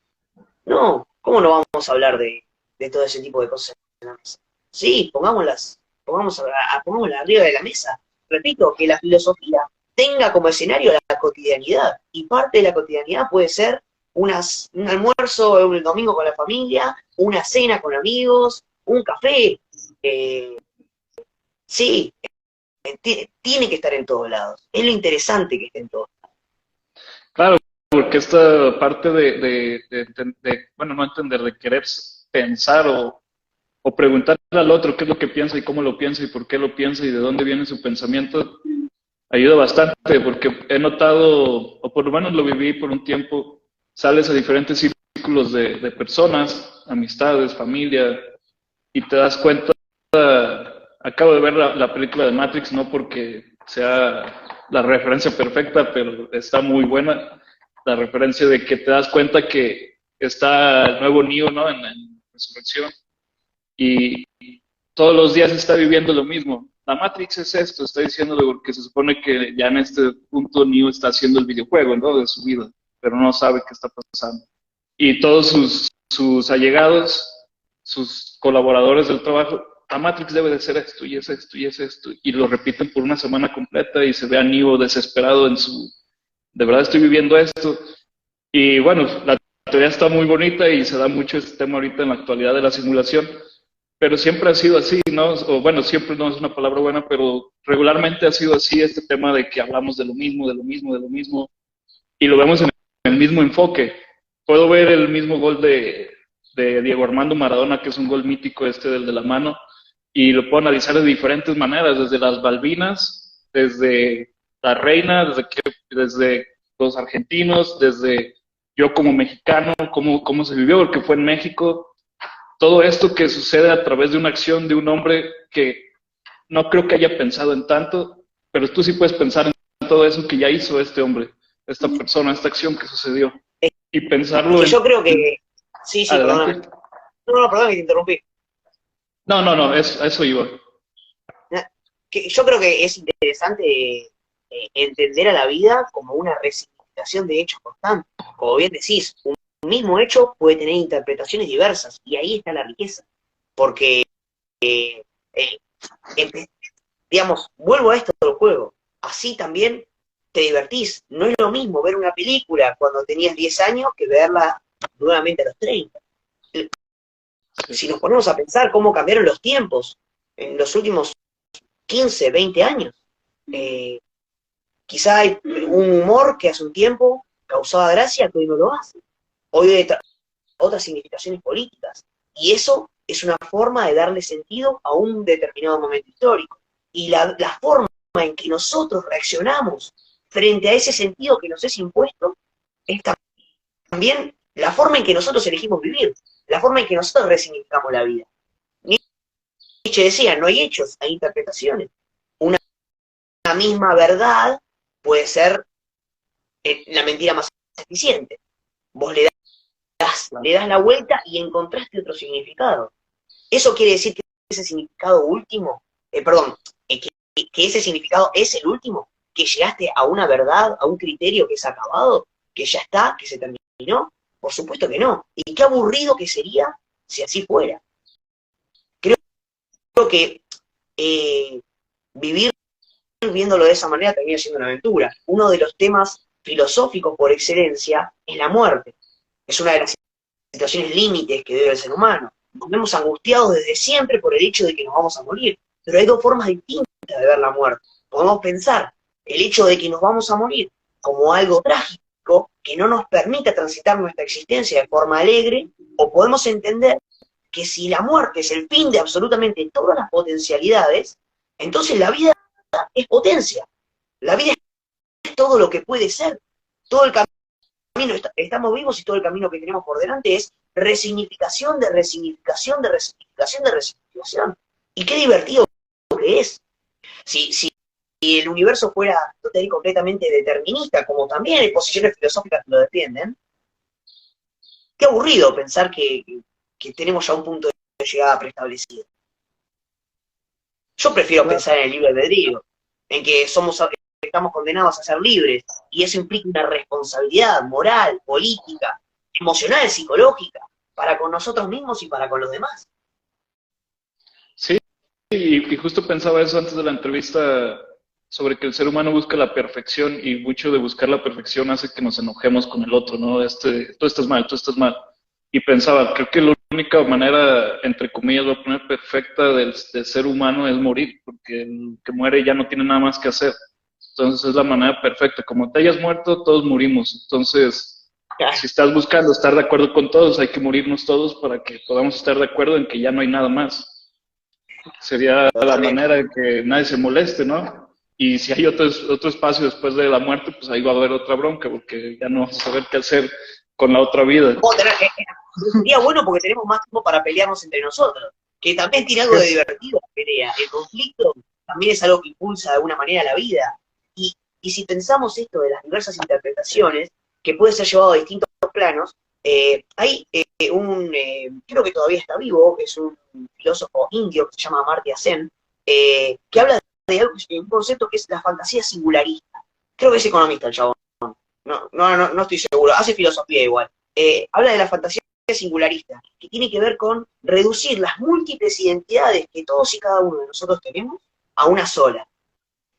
no, ¿cómo no vamos a hablar de todo ese tipo de cosas en la mesa? Sí, pongámoslas arriba de la mesa. Repito, que la filosofía tenga como escenario la cotidianidad, y parte de la cotidianidad puede ser un almuerzo el domingo con la familia, una cena con amigos, un café. Eh, sí, tiene que estar en todos lados. Es lo interesante que esté en todos lados. Claro, porque esta parte bueno, no entender, de querer pensar o preguntarle al otro qué es lo que piensa y cómo lo piensa y por qué lo piensa y de dónde viene su pensamiento, ayuda bastante, porque he notado, o por lo menos lo viví por un tiempo, sales a diferentes círculos de personas, amistades, familia, y te das cuenta, acabo de ver la película de Matrix, no porque sea la referencia perfecta, pero está muy buena, la referencia de que te das cuenta que está el nuevo Neo, ¿no? En Resurrección, y todos los días está viviendo lo mismo. La Matrix es esto, está diciéndole porque se supone que ya en este punto Neo está haciendo el videojuego, ¿no? De su vida, pero no sabe qué está pasando. Y todos sus allegados, sus colaboradores del trabajo, la Matrix debe de ser esto, y es esto, y es esto, y lo repiten por una semana completa y se ve a Neo desesperado de verdad estoy viviendo esto. Y bueno, la teoría está muy bonita y se da mucho este tema ahorita en la actualidad de la simulación, pero siempre ha sido así, ¿no? O bueno, siempre no es una palabra buena, pero regularmente ha sido así este tema de que hablamos de lo mismo, de lo mismo, de lo mismo, y lo vemos en el mismo enfoque. Puedo ver el mismo gol de Diego Armando Maradona, que es un gol mítico del de la mano, y lo puedo analizar de diferentes maneras, desde las Balbinas, desde la reina, desde los argentinos, desde yo como mexicano, cómo se vivió, porque fue en México. Todo esto que sucede a través de una acción de un hombre que no creo que haya pensado en tanto, pero tú sí puedes pensar en todo eso que ya hizo este hombre, esta persona, esta acción que sucedió. Y pensarlo Que en... yo creo que... Sí, perdóname. Adelante. No, perdón que te interrumpí. No, eso iba. Que yo creo que es interesante entender a la vida como una resignificación de hechos constantes. Como bien decís, un mismo hecho puede tener interpretaciones diversas, y ahí está la riqueza. Porque, eh, eh, digamos, vuelvo a esto del juego, así también te divertís. No es lo mismo ver una película cuando tenías 10 años que verla nuevamente a los 30. Si nos ponemos a pensar cómo cambiaron los tiempos en los últimos 15, 20 años, eh, quizá hay un humor que hace un tiempo causaba gracia que hoy no lo hace. Hoy hay otras significaciones políticas. Y eso es una forma de darle sentido a un determinado momento histórico. Y la forma en que nosotros reaccionamos frente a ese sentido que nos es impuesto es también la forma en que nosotros elegimos vivir, la forma en que nosotros resignificamos la vida. Nietzsche decía, no hay hechos, hay interpretaciones. Una misma verdad puede ser la mentira más eficiente. Vos le das la vuelta y encontraste otro significado. Eso quiere decir que ese significado último, que ese significado es el último, que llegaste a una verdad, a un criterio que es acabado, que ya está, que se terminó. Por supuesto que no. Y qué aburrido que sería si así fuera. Creo que vivir viéndolo de esa manera termina siendo una aventura. Uno de los temas filosóficos por excelencia es la muerte. Es una de las situaciones límites que vive el ser humano. Nos vemos angustiados desde siempre por el hecho de que nos vamos a morir. Pero hay dos formas distintas de ver la muerte. Podemos pensar el hecho de que nos vamos a morir como algo trágico que no nos permita transitar nuestra existencia de forma alegre, o podemos entender que si la muerte es el fin de absolutamente todas las potencialidades, entonces la vida es potencia. La vida es todo lo que puede ser. Todo el camino, estamos vivos y todo el camino que tenemos por delante es resignificación de resignificación de resignificación de resignificación. Y qué divertido que es. Si el universo fuera total y completamente determinista, como también hay posiciones filosóficas que lo defienden, qué aburrido pensar que tenemos ya un punto de llegada preestablecido. Yo prefiero pensar en el libre albedrío, en que estamos condenados a ser libres, y eso implica una responsabilidad moral, política, emocional, psicológica, para con nosotros mismos y para con los demás. Sí, y justo pensaba eso antes de la entrevista sobre que el ser humano busca la perfección, y mucho de buscar la perfección hace que nos enojemos con el otro, ¿no? Tú estás mal, tú estás mal. Y pensaba, creo que la única manera, entre comillas, voy a poner perfecta del ser humano es morir, porque el que muere ya no tiene nada más que hacer. Entonces es la manera perfecta. Como te hayas muerto, todos morimos. Entonces, si estás buscando estar de acuerdo con todos, hay que morirnos todos para que podamos estar de acuerdo en que ya no hay nada más. Sería la manera de que nadie se moleste, ¿no? Y si hay otro espacio después de la muerte, pues ahí va a haber otra bronca, porque ya no vamos a saber qué hacer con la otra vida. Sería bueno porque tenemos más tiempo para pelearnos entre nosotros, que también tiene algo de divertido la pelea. El conflicto también es algo que impulsa de alguna manera la vida. Y si pensamos esto de las diversas interpretaciones, que puede ser llevado a distintos planos, hay creo que todavía está vivo, es un filósofo indio que se llama Amartya Sen, que habla de un concepto que es la fantasía singularista. Creo que es economista el chabón. No estoy seguro, hace filosofía igual. Habla de la fantasía singularista, que tiene que ver con reducir las múltiples identidades que todos y cada uno de nosotros tenemos a una sola.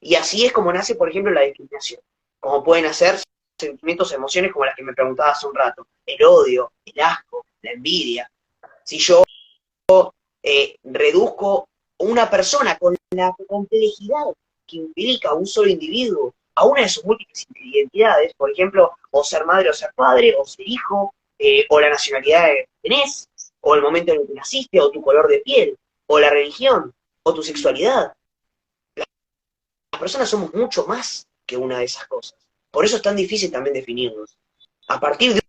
Y así es como nace, por ejemplo, la discriminación. Como pueden hacer sentimientos, emociones como las que me preguntaba hace un rato. El odio, el asco, la envidia. Si yo reduzco una persona con la complejidad que implica un solo individuo a una de sus múltiples identidades, por ejemplo, o ser madre o ser padre, o ser hijo, o la nacionalidad que tenés, o el momento en el que naciste, o tu color de piel, o la religión, o tu sexualidad. Las personas somos mucho más que una de esas cosas. Por eso es tan difícil también definirnos. A partir de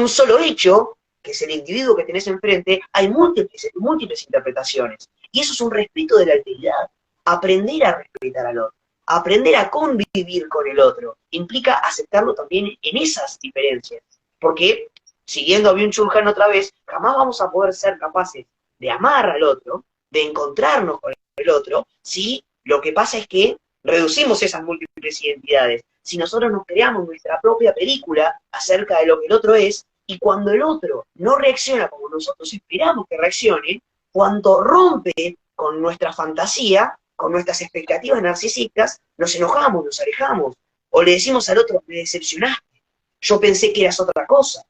un solo hecho, que es el individuo que tenés enfrente, hay múltiples interpretaciones. Y eso es un respeto de la alteridad. Aprender a respetar al otro, aprender a convivir con el otro, implica aceptarlo también en esas diferencias. Porque, siguiendo a Byung-Chul Han otra vez, jamás vamos a poder ser capaces de amar al otro, de encontrarnos con el otro, si lo que pasa es que reducimos esas múltiples identidades. Si nosotros nos creamos nuestra propia película acerca de lo que el otro es, y cuando el otro no reacciona como nosotros esperamos que reaccione, cuando rompe con nuestra fantasía, con nuestras expectativas narcisistas, nos enojamos, nos alejamos, o le decimos al otro, me decepcionaste, yo pensé que eras otra cosa.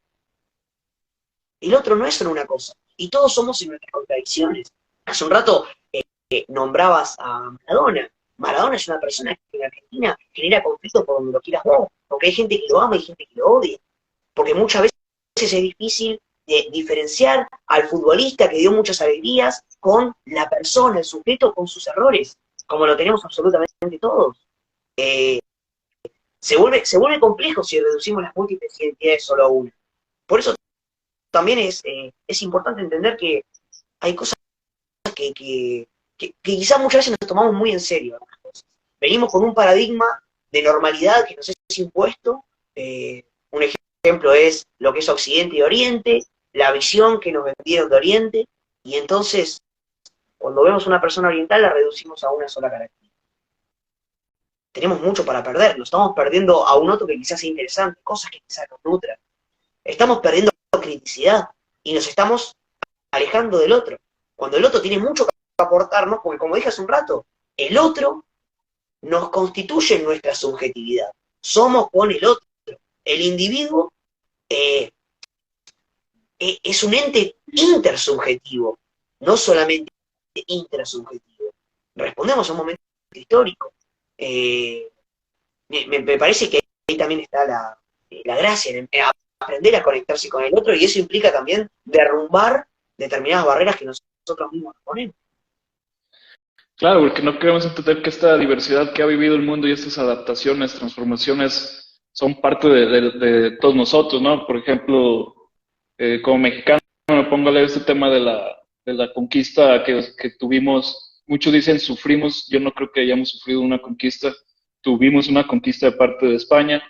El otro no es solo una cosa, y todos somos en nuestras contradicciones. Hace un rato nombrabas a Maradona. Maradona es una persona que en Argentina genera conflicto por donde lo quieras ver, porque hay gente que lo ama y gente que lo odia, porque muchas veces es difícil diferenciar al futbolista que dio muchas alegrías con la persona, el sujeto, con sus errores, como lo tenemos absolutamente todos. Se vuelve complejo si reducimos las múltiples identidades solo a una. Por eso también es importante entender que hay cosas que quizás muchas veces nos tomamos muy en serio. Venimos con un paradigma de normalidad que nos es impuesto. Un ejemplo es lo que es Occidente y Oriente, la visión que nos vendieron de Oriente, y entonces, cuando vemos una persona oriental, la reducimos a una sola característica. Tenemos mucho para perder, nos estamos perdiendo a un otro que quizás sea interesante, cosas que quizás nos nutran. Estamos perdiendo criticidad y nos estamos alejando del otro. Cuando el otro tiene mucho que aportarnos, porque como dije hace un rato, el otro nos constituye en nuestra subjetividad. Somos con el otro. El individuo es un ente intersubjetivo, no solamente intrasubjetivo. Respondemos a un momento histórico. Me parece que ahí también está la gracia, en aprender a conectarse con el otro, y eso implica también derrumbar determinadas barreras que nosotros mismos nos ponemos. Claro, porque no queremos entender que esta diversidad que ha vivido el mundo y estas adaptaciones, transformaciones, son parte de todos nosotros, ¿no? Por ejemplo, como mexicano me pongo a leer este tema de la conquista que tuvimos. Muchos dicen sufrimos, yo no creo que hayamos sufrido una conquista, tuvimos una conquista de parte de España,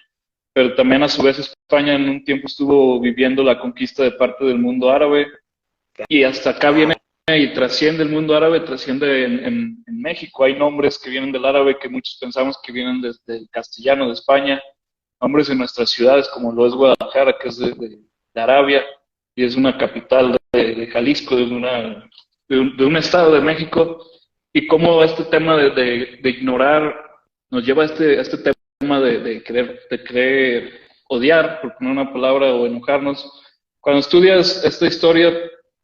pero también a su vez España en un tiempo estuvo viviendo la conquista de parte del mundo árabe, y hasta acá viene y trasciende el mundo árabe, trasciende en México. Hay nombres que vienen del árabe que muchos pensamos que vienen desde el castellano de España, nombres en nuestras ciudades como lo es Guadalajara, que es de Arabia, y es una capital de Jalisco, de un estado de México, y cómo este tema de ignorar nos lleva a este tema de querer odiar, por poner una palabra, o enojarnos. Cuando estudias esta historia,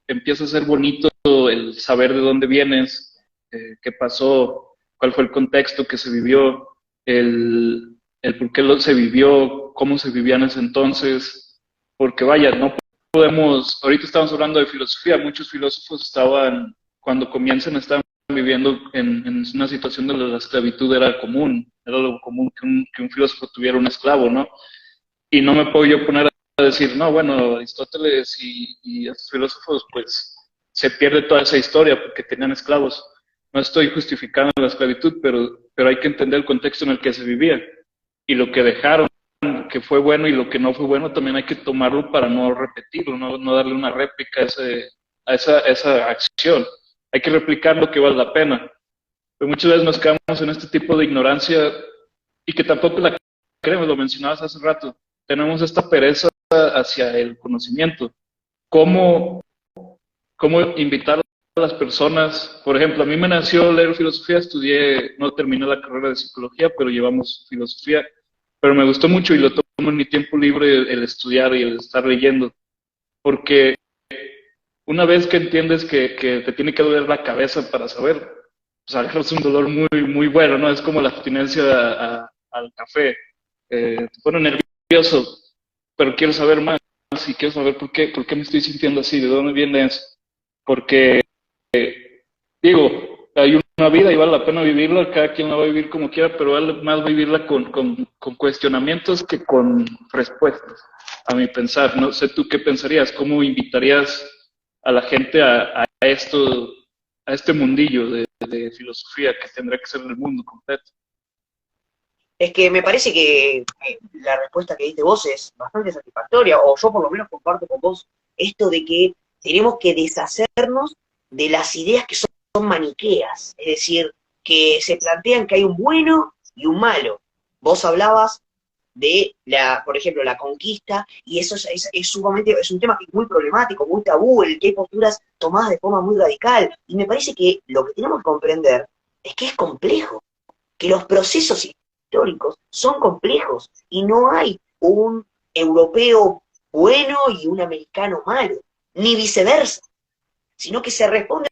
empieza a ser bonito el saber de dónde vienes, qué pasó, cuál fue el contexto que se vivió, el por qué se vivió, cómo se vivía en ese entonces, porque vaya, no podemos, ahorita estamos hablando de filosofía, muchos filósofos cuando comienzan, estaban viviendo en una situación donde la esclavitud era común, era lo común que un filósofo tuviera un esclavo, ¿no? Y no me puedo yo poner a decir, no, bueno, Aristóteles y estos filósofos, pues se pierde toda esa historia porque tenían esclavos. No estoy justificando la esclavitud, pero hay que entender el contexto en el que se vivía. Y lo que dejaron, que fue bueno, y lo que no fue bueno, también hay que tomarlo para no repetirlo, no darle una réplica a esa acción. Hay que replicar lo que vale la pena. Pero muchas veces nos quedamos en este tipo de ignorancia y que tampoco la creemos, lo mencionabas hace rato. Tenemos esta pereza hacia el conocimiento. ¿Cómo invitar a las personas? Por ejemplo, a mí me nació leer filosofía, no terminé la carrera de psicología, pero llevamos filosofía, pero me gustó mucho y lo tomo en mi tiempo libre el estudiar y el estar leyendo, porque una vez que entiendes que te tiene que doler la cabeza para saber, pues es un dolor muy, muy bueno, ¿no? Es como la abstinencia al café. Te pone nervioso, pero quiero saber más y quiero saber por qué me estoy sintiendo así, de dónde viene eso. Porque, digo, hay vida y vale la pena vivirla, cada quien la va a vivir como quiera, pero vale más vivirla con cuestionamientos que con respuestas, a mi pensar. No sé tú qué pensarías, cómo invitarías a la gente a esto, a este mundillo de filosofía que tendrá que ser el mundo completo. Es que me parece que la respuesta que diste vos es bastante satisfactoria, o yo por lo menos comparto con vos esto de que tenemos que deshacernos de las ideas que son maniqueas, es decir, que se plantean que hay un bueno y un malo. Vos hablabas de por ejemplo, la conquista, y eso es sumamente, es un tema que es muy problemático, muy tabú, en el que hay posturas tomadas de forma muy radical, y me parece que lo que tenemos que comprender es que es complejo, que los procesos históricos son complejos y no hay un europeo bueno y un americano malo, ni viceversa, sino que se responde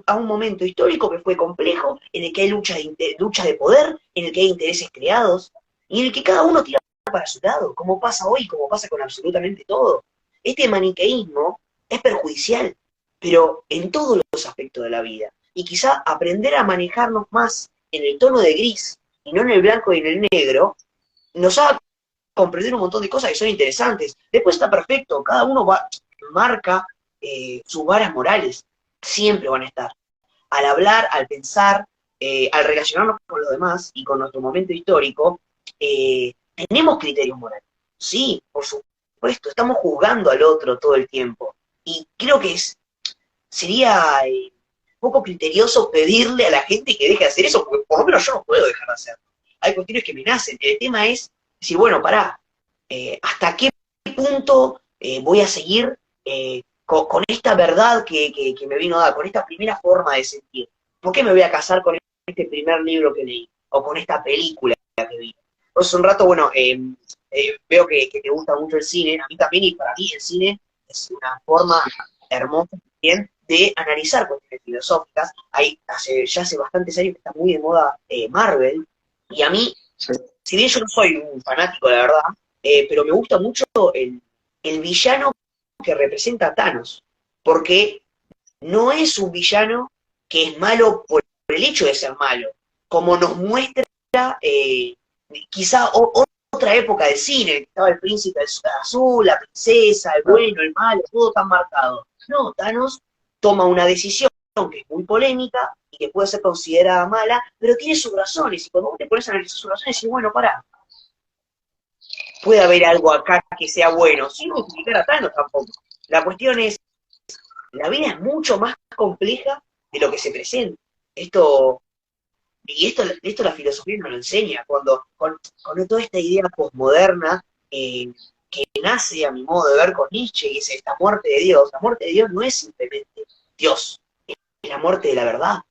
a un momento histórico que fue complejo, en el que hay lucha de poder, en el que hay intereses creados, y en el que cada uno tira para su lado, como pasa hoy, como pasa con absolutamente todo. Este maniqueísmo es perjudicial, pero en todos los aspectos de la vida. Y quizá aprender a manejarnos más en el tono de gris y no en el blanco y en el negro, nos haga comprender un montón de cosas que son interesantes. Después está perfecto, cada uno marca sus varas morales, siempre van a estar. Al hablar, al pensar, al relacionarnos con los demás y con nuestro momento histórico, tenemos criterios morales. Sí, por supuesto, estamos juzgando al otro todo el tiempo. Y creo que sería poco criterioso pedirle a la gente que deje de hacer eso, porque por lo menos yo no puedo dejar de hacerlo. Hay cuestiones que me nacen. El tema es decir, bueno, pará, ¿hasta qué punto voy a seguir con esta verdad que me vino a dar, con esta primera forma de sentir? ¿Por qué me voy a casar con este primer libro que leí? O con esta película que vi. Entonces, un rato, bueno, veo que te gusta mucho el cine, a mí también, y para mí el cine es una forma hermosa también de analizar cuestiones filosóficas. Ya hace bastantes años que está muy de moda Marvel, y a mí, Sí. si bien yo no soy un fanático, la verdad, pero me gusta mucho el villano que representa a Thanos, porque no es un villano que es malo por el hecho de ser malo, como nos muestra eh, quizá otra época de cine, que estaba el príncipe azul, la princesa, el bueno, el malo, todo tan marcado. No, Thanos toma una decisión que es muy polémica y que puede ser considerada mala, pero tiene sus razones, y cuando vos te pones a analizar sus razones, decís, bueno, pará, puede haber algo acá que sea bueno, sin justificar a Thanos tampoco. La cuestión es, la vida es mucho más compleja de lo que se presenta. Esto, esto la filosofía nos lo enseña, con toda esta idea posmoderna que nace, a mi modo de ver, con Nietzsche, y es esta muerte de Dios. La muerte de Dios no es simplemente Dios, es la muerte de la verdad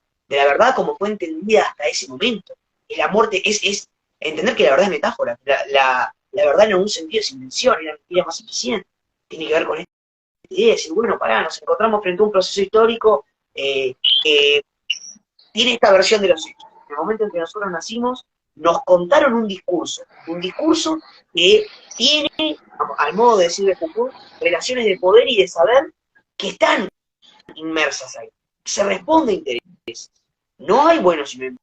como fue entendida hasta ese momento. Es la muerte, es entender que la verdad es metáfora, la verdad en algún sentido es invención, es la mentira más eficiente. Tiene que ver con esta idea de decir, bueno, pará, nos encontramos frente a un proceso histórico que tiene esta versión de los hechos. En el momento en que nosotros nacimos, nos contaron un discurso que tiene, al modo de decir de Foucault, relaciones de poder y de saber que están inmersas ahí. Se responde a intereses. No hay buenos y malos.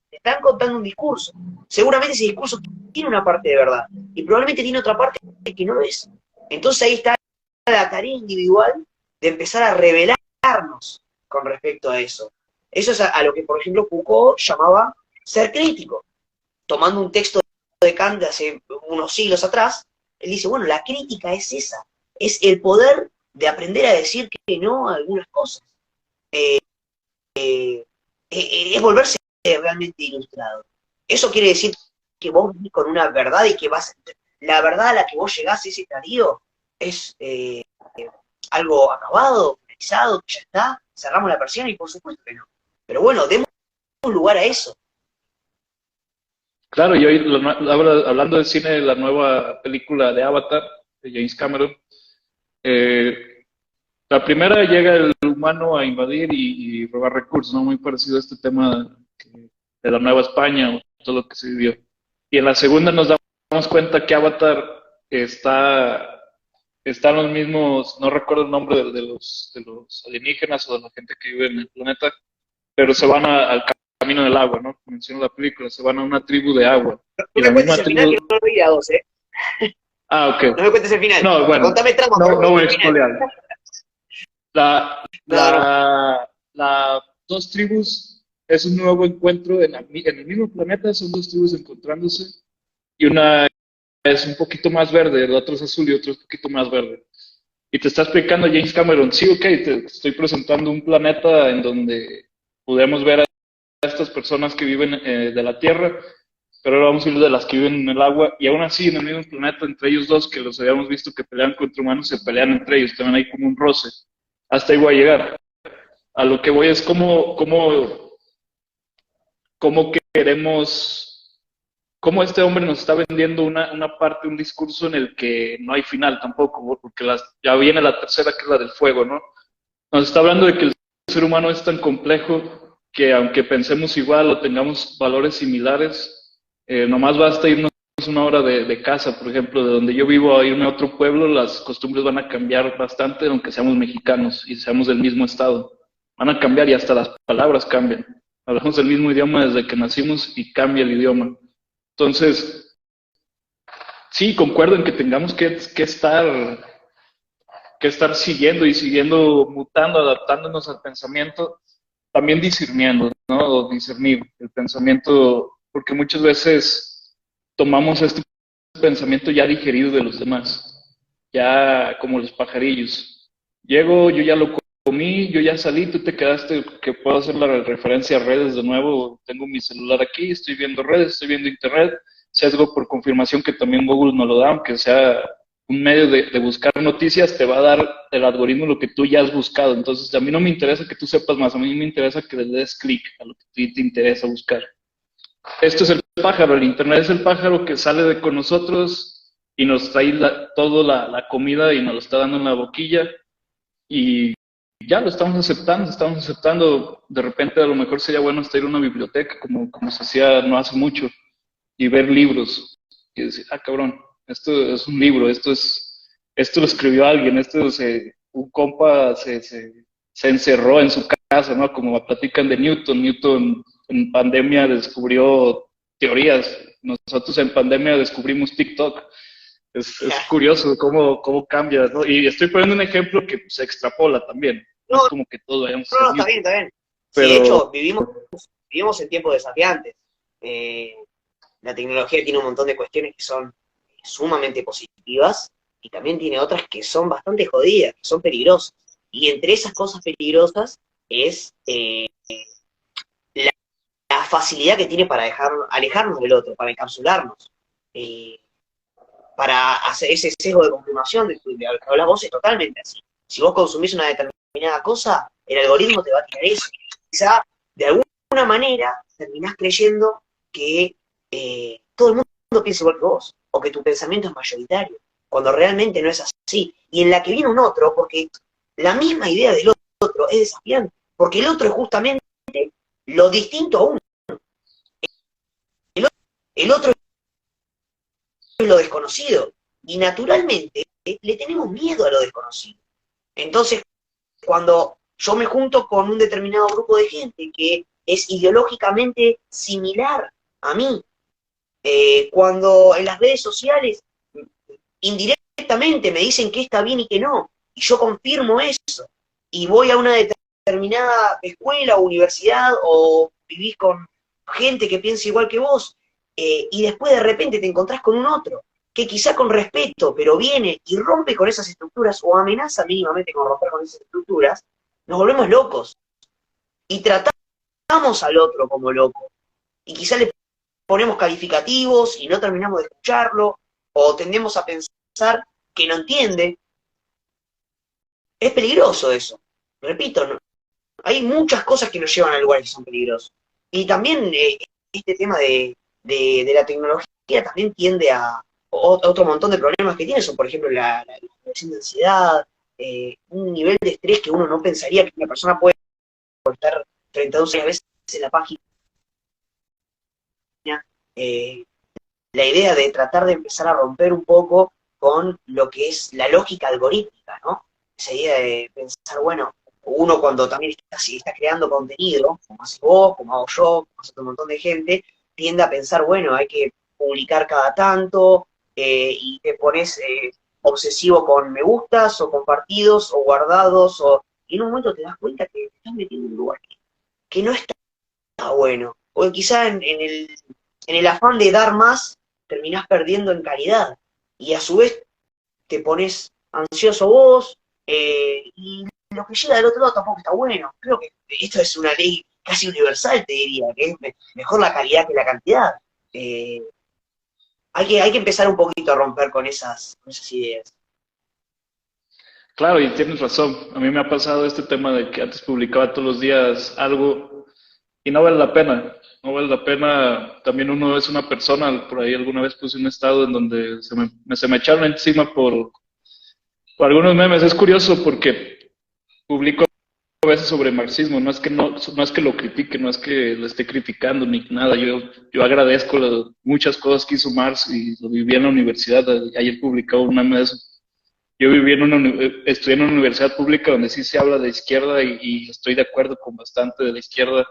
Te están contando un discurso. Seguramente ese discurso tiene una parte de verdad y probablemente tiene otra parte que no lo es. Entonces ahí está la tarea individual de empezar a revelarnos con respecto a eso. Eso es a lo que, por ejemplo, Foucault llamaba ser crítico. Tomando un texto de Kant de hace unos siglos atrás, él dice, bueno, la crítica es esa, es el poder de aprender a decir que no a algunas cosas. Es volverse realmente ilustrado. Eso quiere decir que vos venís con una verdad y que la verdad a la que vos llegás, ese estadio, es algo acabado, finalizado, que ya está, cerramos la persiana y por supuesto que no. Pero bueno, demos un lugar a eso. Claro, y hoy hablando de cine, la nueva película de Avatar, de James Cameron, eh, la primera llega el humano a invadir y robar recursos, ¿no? Muy parecido a este tema de la Nueva España, o todo lo que se vivió. Y en la segunda nos damos cuenta que Avatar están los mismos, no recuerdo el nombre de los alienígenas o de la gente que vive en el planeta, pero se van al camino del agua, ¿no? Menciona la película, se van a una tribu de agua. No Y me la cuentes misma el final, tribu... que no lo vi a vos, ¿eh? Ah, ok. No me cuentes el final. No, bueno, Contame tramo, pero no no me voy a cuentes el final. expoliar. No, no. La dos tribus es un nuevo encuentro en el mismo planeta, son dos tribus encontrándose, y una es un poquito más verde, el otro es azul y otro es un poquito más verde. Y te está explicando James Cameron, sí, ok, te estoy presentando un planeta en donde podemos ver a estas personas que viven de la Tierra, pero ahora vamos a ir de las que viven en el agua, y aún así en el mismo planeta, entre ellos dos, que los habíamos visto que pelean contra humanos, se pelean entre ellos, también hay como un roce. Hasta ahí voy a llegar. A lo que voy es cómo queremos, cómo este hombre nos está vendiendo una parte, un discurso en el que no hay final tampoco, porque ya viene la tercera, que es la del fuego, ¿no? Nos está hablando de que el ser humano es tan complejo que aunque pensemos igual o tengamos valores similares, nomás basta irnos una hora de casa, por ejemplo, de donde yo vivo a irme a otro pueblo, las costumbres van a cambiar bastante, aunque seamos mexicanos y seamos del mismo estado. Van a cambiar y hasta las palabras cambian. Hablamos el mismo idioma desde que nacimos y cambia el idioma. Entonces, sí, concuerdo en que tengamos que estar siguiendo y siguiendo mutando, adaptándonos al pensamiento, también discerniendo, ¿no? O discernir el pensamiento, porque muchas veces tomamos este pensamiento ya digerido de los demás, ya como los pajarillos. Llego, yo ya lo comí, yo ya salí, tú te quedaste, que puedo hacer la referencia a redes de nuevo, tengo mi celular aquí, estoy viendo redes, estoy viendo internet, sesgo por confirmación que también Google nos lo da, aunque sea un medio de buscar noticias, te va a dar el algoritmo lo que tú ya has buscado. Entonces, a mí no me interesa que tú sepas más, a mí me interesa que le des clic a lo que te interesa buscar. Esto es el pájaro, el Internet es el pájaro que sale con nosotros y nos trae toda la comida y nos lo está dando en la boquilla y ya lo estamos aceptando. De repente a lo mejor sería bueno estar en una biblioteca como se hacía no hace mucho y ver libros y decir, ah, cabrón, esto es un libro, esto lo escribió alguien, un compa se encerró en su casa, ¿no? Como platican de Newton. Newton en pandemia descubrió teorías, nosotros en pandemia descubrimos TikTok. Es curioso cómo cambia, ¿no? Y estoy poniendo un ejemplo que se extrapola también, no No, es como que todos vayamos a no, ser está Newton, bien, está bien. Sí, de pero hecho, vivimos en tiempos desafiantes. Eh, la tecnología tiene un montón de cuestiones que son sumamente positivas y también tiene otras que son bastante jodidas, que son peligrosas. Y entre esas cosas peligrosas es la, la facilidad que tiene para alejarnos del otro, para encapsularnos, eh, para hacer ese sesgo de confirmación de que hablas vos, es totalmente así. Si vos consumís una determinada cosa, el algoritmo te va a tirar eso. Quizá de alguna manera terminás creyendo que todo el mundo piensa igual que vos, o que tu pensamiento es mayoritario, cuando realmente no es así. Y en la que viene un otro, porque la misma idea del otro es desafiante, porque el otro es justamente lo distinto a uno. El otro es lo desconocido. Y naturalmente le tenemos miedo a lo desconocido. Entonces, cuando yo me junto con un determinado grupo de gente que es ideológicamente similar a mí, cuando en las redes sociales indirectamente me dicen que está bien y que no, y yo confirmo eso, y voy a una determinada escuela o universidad o vivís con gente que piensa igual que vos, y después de repente te encontrás con un otro que quizá con respeto, pero viene y rompe con esas estructuras o amenaza mínimamente con romper con esas estructuras, nos volvemos locos y tratamos al otro como loco. Y quizá le ponemos calificativos y no terminamos de escucharlo, o tendemos a pensar que no entiende. Es peligroso eso. Repito, ¿no? Hay muchas cosas que nos llevan a lugares que son peligrosos. Y también este tema de la tecnología también tiende a otro montón de problemas que tiene, son por ejemplo la depresión de ansiedad, un nivel de estrés que uno no pensaría que una persona puede estar 32 veces en la página. Eh, la idea de tratar de empezar a romper un poco con lo que es la lógica algorítmica, ¿no? Esa idea de pensar, bueno, uno cuando también está creando contenido, como haces vos, como hago yo, como hace un montón de gente, tiende a pensar, bueno, hay que publicar cada tanto, y te pones obsesivo con me gustas, o compartidos, o guardados, y en un momento te das cuenta que te estás metiendo en un lugar que no está bueno. O quizá en el afán de dar más, terminás perdiendo en calidad. Y a su vez te pones ansioso vos, y lo que llega del otro lado tampoco está bueno. Creo que esto es una ley casi universal, te diría, que es mejor la calidad que la cantidad. Eh, hay que empezar un poquito a romper con esas ideas. Claro, y tienes razón. A mí me ha pasado este tema de que antes publicaba todos los días algo y no vale la pena. No vale la pena. También uno es una persona. Por ahí alguna vez puse un estado en donde se me echaron encima por algunos memes. Es curioso porque publico a veces sobre marxismo. No es que lo critique, no es que lo esté criticando ni nada. Yo agradezco muchas cosas que hizo Marx y lo viví en la universidad. Ayer publicaba un meme de eso. Yo viví estudié en una universidad pública donde sí se habla de izquierda y estoy de acuerdo con bastante de la izquierda,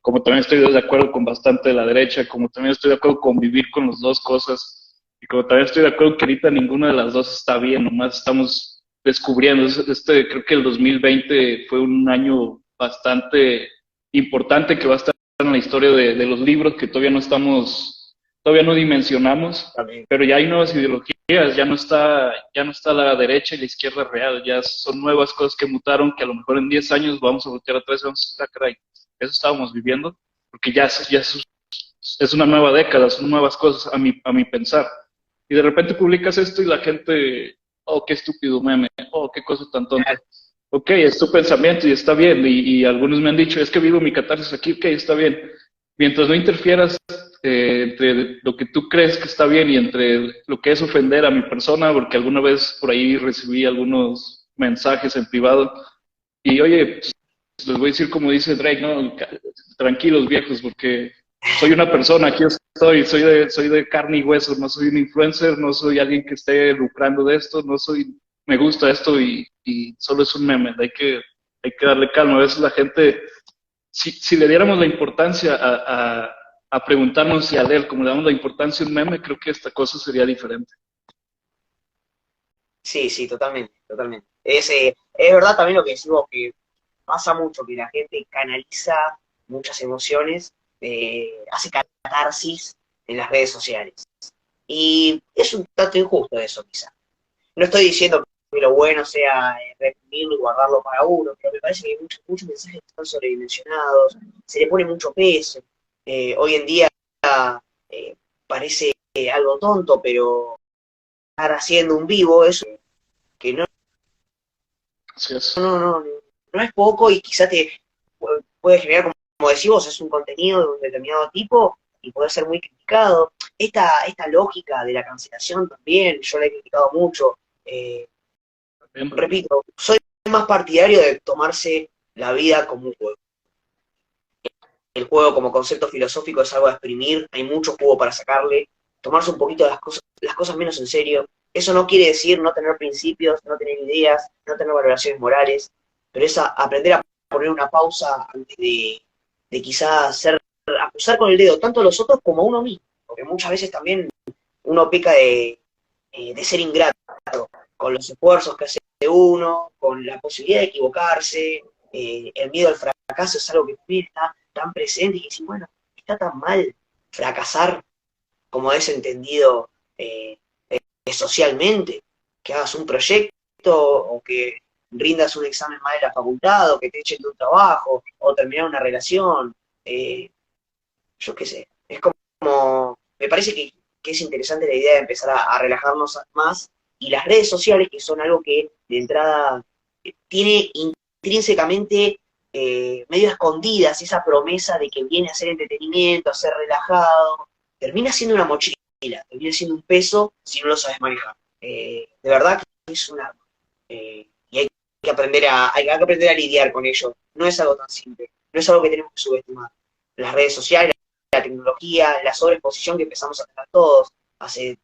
como también estoy de acuerdo con bastante de la derecha, como también estoy de acuerdo con vivir con las dos cosas, y como también estoy de acuerdo que ahorita ninguna de las dos está bien, nomás estamos descubriendo. Creo que el 2020 fue un año bastante importante que va a estar en la historia de los libros que todavía no dimensionamos, También. pero ya hay nuevas ideologías, ya no está la derecha y la izquierda real, ya son nuevas cosas que mutaron, que a lo mejor en 10 años vamos a voltear atrás y vamos a decir, ah, caray, eso estábamos viviendo, porque es una nueva década, son nuevas cosas a mi pensar. Y de repente publicas esto y la gente, oh, qué estúpido meme, oh, qué cosa tan tonta. Ok, es tu pensamiento y está bien, y algunos me han dicho, es que vivo mi catarsis aquí, ok, está bien. Mientras no interfieras entre lo que tú crees que está bien y entre lo que es ofender a mi persona, porque alguna vez por ahí recibí algunos mensajes en privado y oye, pues, les voy a decir como dice Drake, ¿no? Tranquilos viejos, porque soy una persona, aquí estoy, soy de carne y hueso, no soy un influencer, no soy alguien que esté lucrando de esto, me gusta esto y solo es un meme, hay que darle calma. A veces la gente, si le diéramos la importancia a preguntarnos y a leer como le damos la importancia a un meme, creo que esta cosa sería diferente. Sí, sí, totalmente, totalmente. Es verdad también lo que decimos, que pasa mucho, que la gente canaliza muchas emociones, hace catarsis en las redes sociales. Y es un tanto injusto eso, quizá. No estoy diciendo que lo bueno sea reprimirlo y guardarlo para uno, pero me parece que hay muchos mensajes que están sobredimensionados, se le pone mucho peso. Hoy en día parece algo tonto, pero estar haciendo un vivo es que Así es. no es poco, y quizá te puede generar, como decís vos, es un contenido de un determinado tipo y puede ser muy criticado. Esta lógica de la cancelación también, yo la he criticado mucho. Bien. Repito, soy más partidario de tomarse la vida como un juego. El juego como concepto filosófico es algo a exprimir, hay mucho jugo para sacarle, tomarse un poquito las cosas menos en serio. Eso no quiere decir no tener principios, no tener ideas, no tener valoraciones morales, pero es aprender a poner una pausa antes de quizás acusar con el dedo tanto a los otros como a uno mismo, porque muchas veces también uno peca de ser ingrato con los esfuerzos que hace uno, con la posibilidad de equivocarse, el miedo al fracaso es algo que también está tan presente y que decís, bueno, está tan mal fracasar como es entendido socialmente, que hagas un proyecto o que rindas un examen mal de la facultad o que te echen de un trabajo o terminar una relación, eh, yo qué sé, es como, me parece que es interesante la idea de empezar a relajarnos más, y las redes sociales, que son algo que de entrada tiene intrínsecamente medio escondidas esa promesa de que viene a ser entretenimiento, a ser relajado, termina siendo una mochila, termina siendo un peso si no lo sabes manejar. De verdad que es un arma. Y hay que aprender a lidiar con ello. No es algo tan simple, no es algo que tenemos que subestimar. Las redes sociales, la tecnología, la sobreexposición que empezamos a tener todos hace,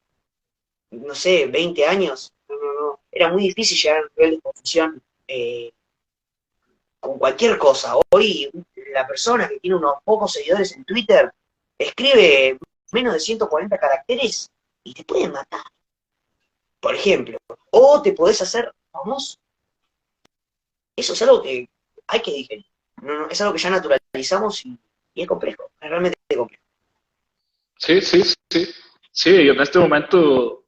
no sé, 20 años, no. Era muy difícil llegar a un nivel de exposición con cualquier cosa. Hoy la persona que tiene unos pocos seguidores en Twitter escribe menos de 140 caracteres y te pueden matar, por ejemplo. O te podés hacer famoso. Eso es algo que hay que digerir. Es algo que ya naturalizamos y es complejo, es realmente complejo. Sí, sí, sí. Sí, y en este momento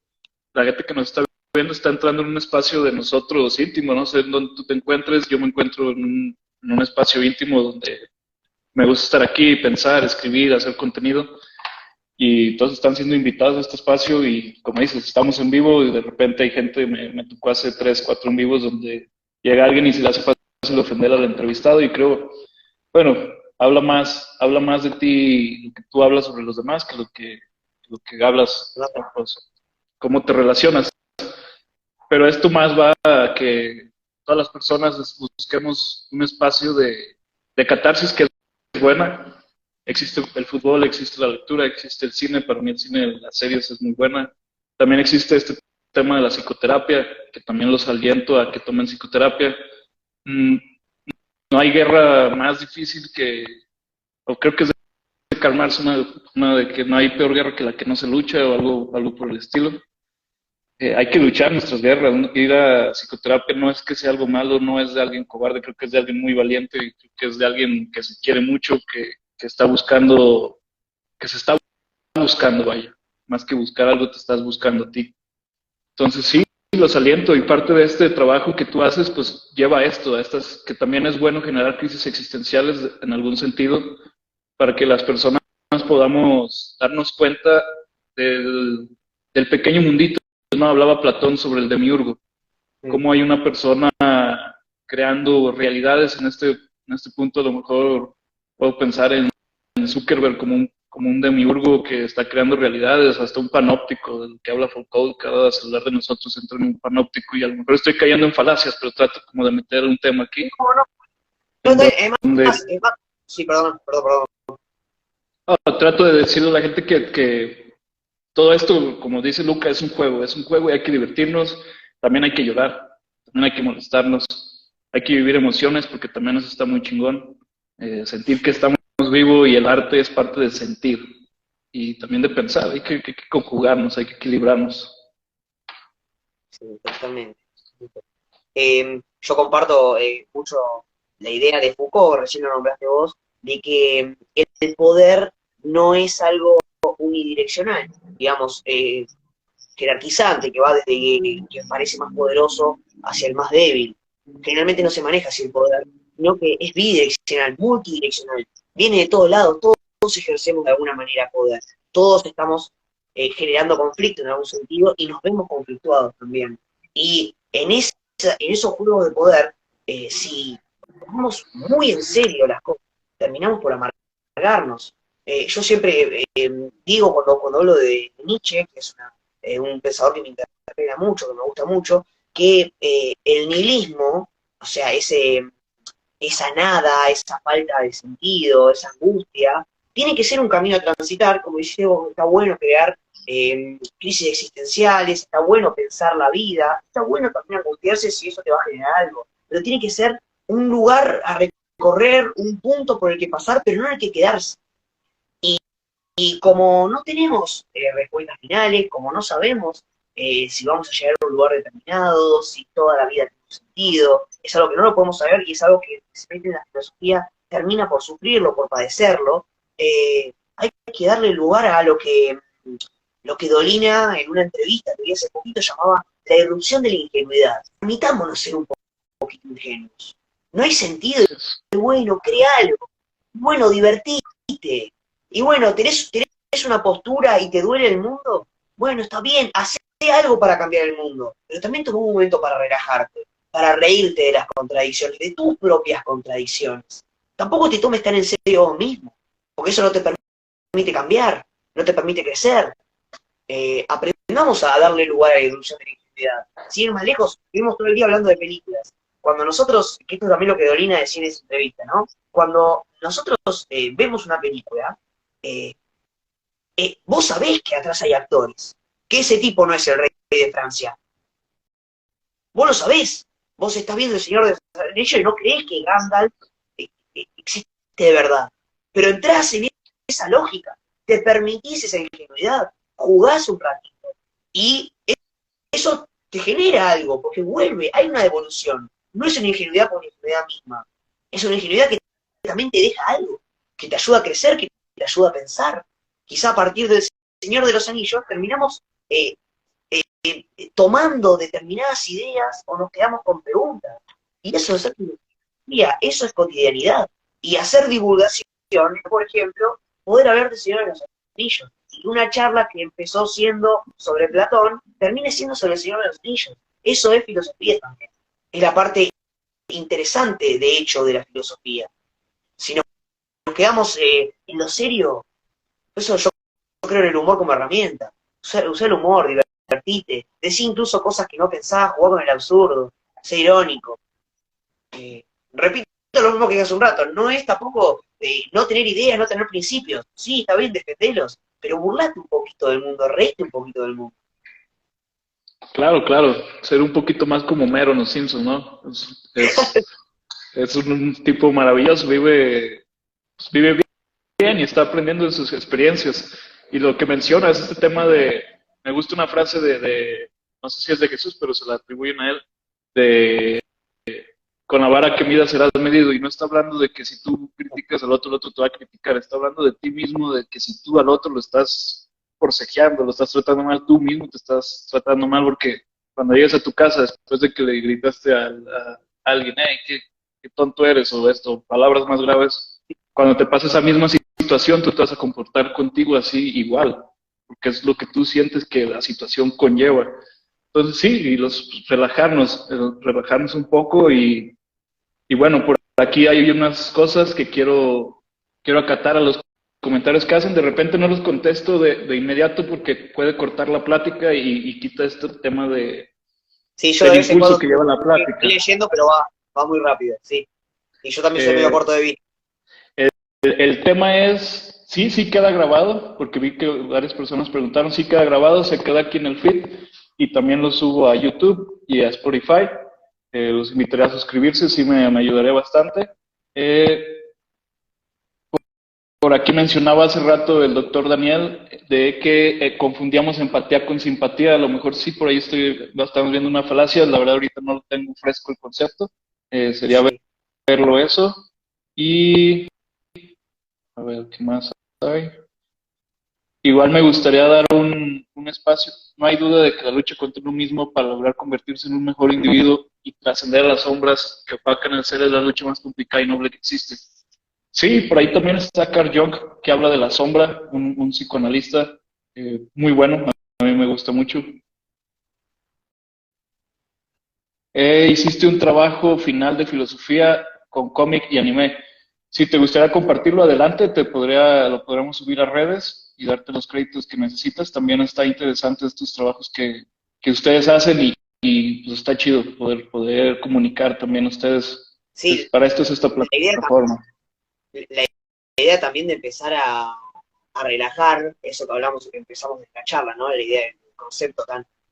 la gente que nos está viendo está entrando en un espacio de nosotros íntimo, no sé en dónde tú te encuentres, yo me encuentro en un espacio íntimo donde me gusta estar aquí, pensar, escribir, hacer contenido, y todos están siendo invitados a este espacio y como dices, estamos en vivo y de repente hay gente, me tocó hace 3, 4 en vivos donde llega alguien y se le hace fácil ofender al entrevistado y creo, bueno, habla más de ti lo que tú hablas sobre los demás que lo que hablas, ¿No? pues, cómo te relacionas. Pero esto más va a que todas las personas busquemos un espacio de catarsis que es buena. Existe el fútbol, existe la lectura, existe el cine. Para mí el cine, las series es muy buena. También existe este tema de la psicoterapia, que también los aliento a que tomen psicoterapia. Mm, no hay guerra más difícil que, o creo que es de calmarse, una de que no hay peor guerra que la que no se lucha o algo por el estilo. Hay que luchar nuestras guerras. ¿No? Ir a psicoterapia no es que sea algo malo, no es de alguien cobarde, creo que es de alguien muy valiente y creo que es de alguien que se quiere mucho, que está buscando, que se está buscando, vaya. Más que buscar algo, te estás buscando a ti. Entonces sí, los aliento y parte de este trabajo que tú haces, pues lleva a esto, a estas, que también es bueno generar crisis existenciales en algún sentido, para que las personas podamos darnos cuenta del pequeño mundito. No hablaba Platón sobre el demiurgo, cómo hay una persona creando realidades en este punto. A lo mejor puedo pensar en Zuckerberg como un demiurgo que está creando realidades, hasta un panóptico del que habla Foucault. Cada celular de nosotros entra en un panóptico y a lo mejor estoy cayendo en falacias, pero trato como de meter un tema aquí No, no, no, en donde sí, perdón. trato de decirle a la gente que todo esto, como dice Luca, es un juego y hay que divertirnos, también hay que llorar, también hay que molestarnos, hay que vivir emociones porque también eso está muy chingón, sentir que estamos vivos y el arte es parte del sentir y también de pensar, hay que conjugarnos, hay que equilibrarnos. Sí, totalmente. Yo comparto mucho la idea de Foucault, recién lo nombraste vos, de que el poder no es algo unidireccional, digamos, jerarquizante, que va desde que parece más poderoso hacia el más débil. Generalmente no se maneja así el poder, sino que es bidireccional, multidireccional. Viene de todos lados, todos ejercemos de alguna manera poder. Todos estamos generando conflicto en algún sentido y nos vemos conflictuados también. Y en esos juegos de poder, si tomamos muy en serio las cosas, terminamos por amargarnos. Yo siempre digo cuando hablo de Nietzsche, que es un pensador que me interpela mucho, que me gusta mucho, que el nihilismo, o sea, esa nada, esa falta de sentido, esa angustia, tiene que ser un camino a transitar, como dice vos, está bueno crear crisis existenciales, está bueno pensar la vida, está bueno también angustiarse si eso te va a generar algo, pero tiene que ser un lugar a recorrer, un punto por el que pasar, pero no en el que quedarse. Y como no tenemos respuestas finales, como no sabemos si vamos a llegar a un lugar determinado, si toda la vida tiene un sentido, es algo que no lo podemos saber y es algo que especialmente en la filosofía termina por sufrirlo, por padecerlo, hay que darle lugar a lo que Dolina en una entrevista que vi hace poquito llamaba la irrupción de la ingenuidad. Permitámonos ser un poquito ingenuos. No hay sentido, bueno, crea algo, bueno, divertite. Y bueno, tenés una postura y te duele el mundo, bueno, está bien, hacé algo para cambiar el mundo, pero también toma un momento para relajarte, para reírte de las contradicciones, de tus propias contradicciones. Tampoco te tomes tan en serio vos mismo, porque eso no te permite cambiar, no te permite crecer. Aprendamos a darle lugar a la ilusión de la ingenuidad. Sin ir más lejos, vivimos todo el día hablando de películas. Cuando nosotros, que esto es también lo que Dolina decía en esa entrevista, ¿no? Cuando nosotros vemos una película, eh, vos sabés que atrás hay actores, que ese tipo no es el rey de Francia. Vos lo sabés. Vos estás viendo El Señor de Anillos y no crees que Gandalf existe de verdad. Pero entras en esa lógica, te permitís esa ingenuidad, jugás un ratito y eso te genera algo, porque vuelve, hay una evolución. No es una ingenuidad por la ingenuidad misma, es una ingenuidad que también te deja algo, que te ayuda a crecer, que te ayuda a pensar. Quizá a partir del Señor de los Anillos terminamos tomando determinadas ideas o nos quedamos con preguntas. Y eso es filosofía, eso es cotidianidad. Y hacer divulgación, por ejemplo, poder hablar de Señor de los Anillos. Y una charla que empezó siendo sobre Platón, termine siendo sobre el Señor de los Anillos. Eso es filosofía también. Es la parte interesante, de hecho, de la filosofía. Si nos quedamos en lo serio, eso yo creo en el humor como herramienta. Usar el humor, divertirte, decir incluso cosas que no pensabas, jugar con el absurdo, ser irónico. Repito lo mismo que dije hace un rato, no es tampoco no tener ideas, no tener principios. Sí, está bien, defenderlos, pero burlate un poquito del mundo, reíste un poquito del mundo. Claro, claro, ser un poquito más como Mero en los Simpsons, ¿no? Es un tipo maravilloso, vive bien y está aprendiendo de sus experiencias. Y lo que menciona es este tema me gusta una frase no sé si es de Jesús, pero se la atribuyen a él, de con la vara que midas serás medido. Y no está hablando de que si tú criticas al otro, el otro te va a criticar. Está hablando de ti mismo, de que si tú al otro lo estás forcejeando, lo estás tratando mal, tú mismo te estás tratando mal, porque cuando llegas a tu casa, después de que le gritaste a alguien, hey, qué tonto eres, o esto, palabras más graves, cuando te pasa esa misma situación, tú te vas a comportar contigo así igual, porque es lo que tú sientes que la situación conlleva. Entonces sí, y relajarnos un poco y bueno, por aquí hay unas cosas que quiero acatar a los comentarios que hacen. De repente no los contesto de inmediato porque puede cortar la plática y quita este tema Sí, yo de del vez en impulso cuando que lleva la estoy plática. leyendo, pero va muy rápido, sí. Y yo también soy medio Eh, corto de vista. el tema es, sí queda grabado, porque vi que varias personas preguntaron, sí queda grabado, se queda aquí en el feed y también lo subo a YouTube y a Spotify. Los invitaría a suscribirse, sí me ayudaría bastante. Eh, Por aquí mencionaba hace rato el doctor Daniel de que confundíamos empatía con simpatía. A lo mejor sí, por ahí estamos viendo una falacia. La verdad, ahorita no lo tengo fresco el concepto. Sería Sí. verlo eso. Y a ver, ¿qué más hay? Igual me gustaría dar un espacio. No hay duda de que la lucha contra uno mismo para lograr convertirse en un mejor individuo y trascender a las sombras que opacan el ser es la lucha más complicada y noble que existe. Sí, por ahí también está Carl Jung, que habla de la sombra, un psicoanalista muy bueno, a mí me gusta mucho. Hiciste un trabajo final de filosofía con cómic y anime. Si te gustaría compartirlo, adelante, lo podremos subir a redes y darte los créditos que necesitas. También está interesante estos trabajos que ustedes hacen y pues está chido poder comunicar también ustedes. Sí, Para esto es esta la idea, plataforma. la idea también de empezar a relajar eso que hablamos, que empezamos de la charla, ¿no? La idea del concepto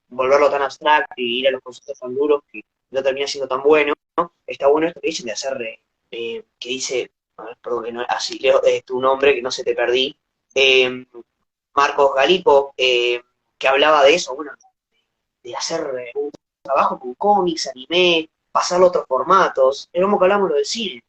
volverlo tan abstracto y ir a los conceptos tan duros que no termina siendo tan bueno, ¿no? Está bueno esto que dicen de hacer, que dice, a ver, perdón, que no, así leo tu nombre, que no se te perdí, eh, Marcos Galipo, que hablaba de eso, bueno, de hacer un trabajo con cómics, anime, pasarlo a otros formatos, es como que hablamos lo del cine.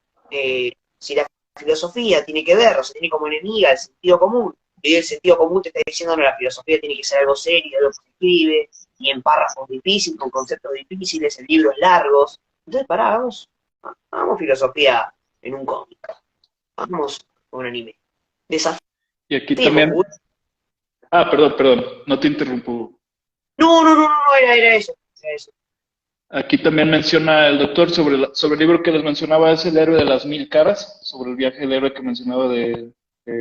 Si la filosofía tiene que ver, o sea, tiene como enemiga el sentido común, y el sentido común te está diciendo que la filosofía tiene que ser algo serio, algo que se escribe, y en párrafos difíciles, con conceptos difíciles, en libros largos. Entonces, pará, hagamos filosofía en un cómic, hagamos un anime. Y aquí Desafiemos. también, perdón, no te interrumpo. No, era eso. Era eso. Aquí también menciona el doctor sobre el libro que les mencionaba, es El héroe de las mil caras, sobre el viaje del héroe que mencionaba de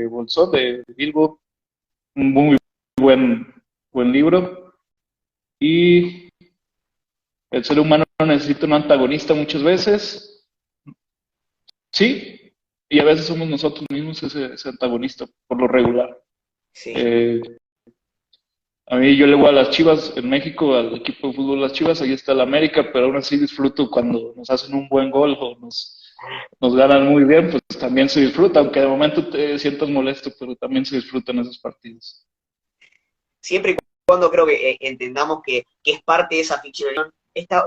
Bolsón, de Bilbo. Un muy buen libro. Y el ser humano necesita un antagonista muchas veces. Sí, y a veces somos nosotros mismos ese antagonista, por lo regular. Sí. Eh, A mí yo le voy a las Chivas en México, al equipo de fútbol Las Chivas, ahí está el América, pero aún así disfruto cuando nos hacen un buen gol o nos ganan muy bien, pues también se disfruta, aunque de momento te sientas molesto, pero también se disfrutan esos partidos. Siempre y cuando creo que entendamos que es parte de esa ficción.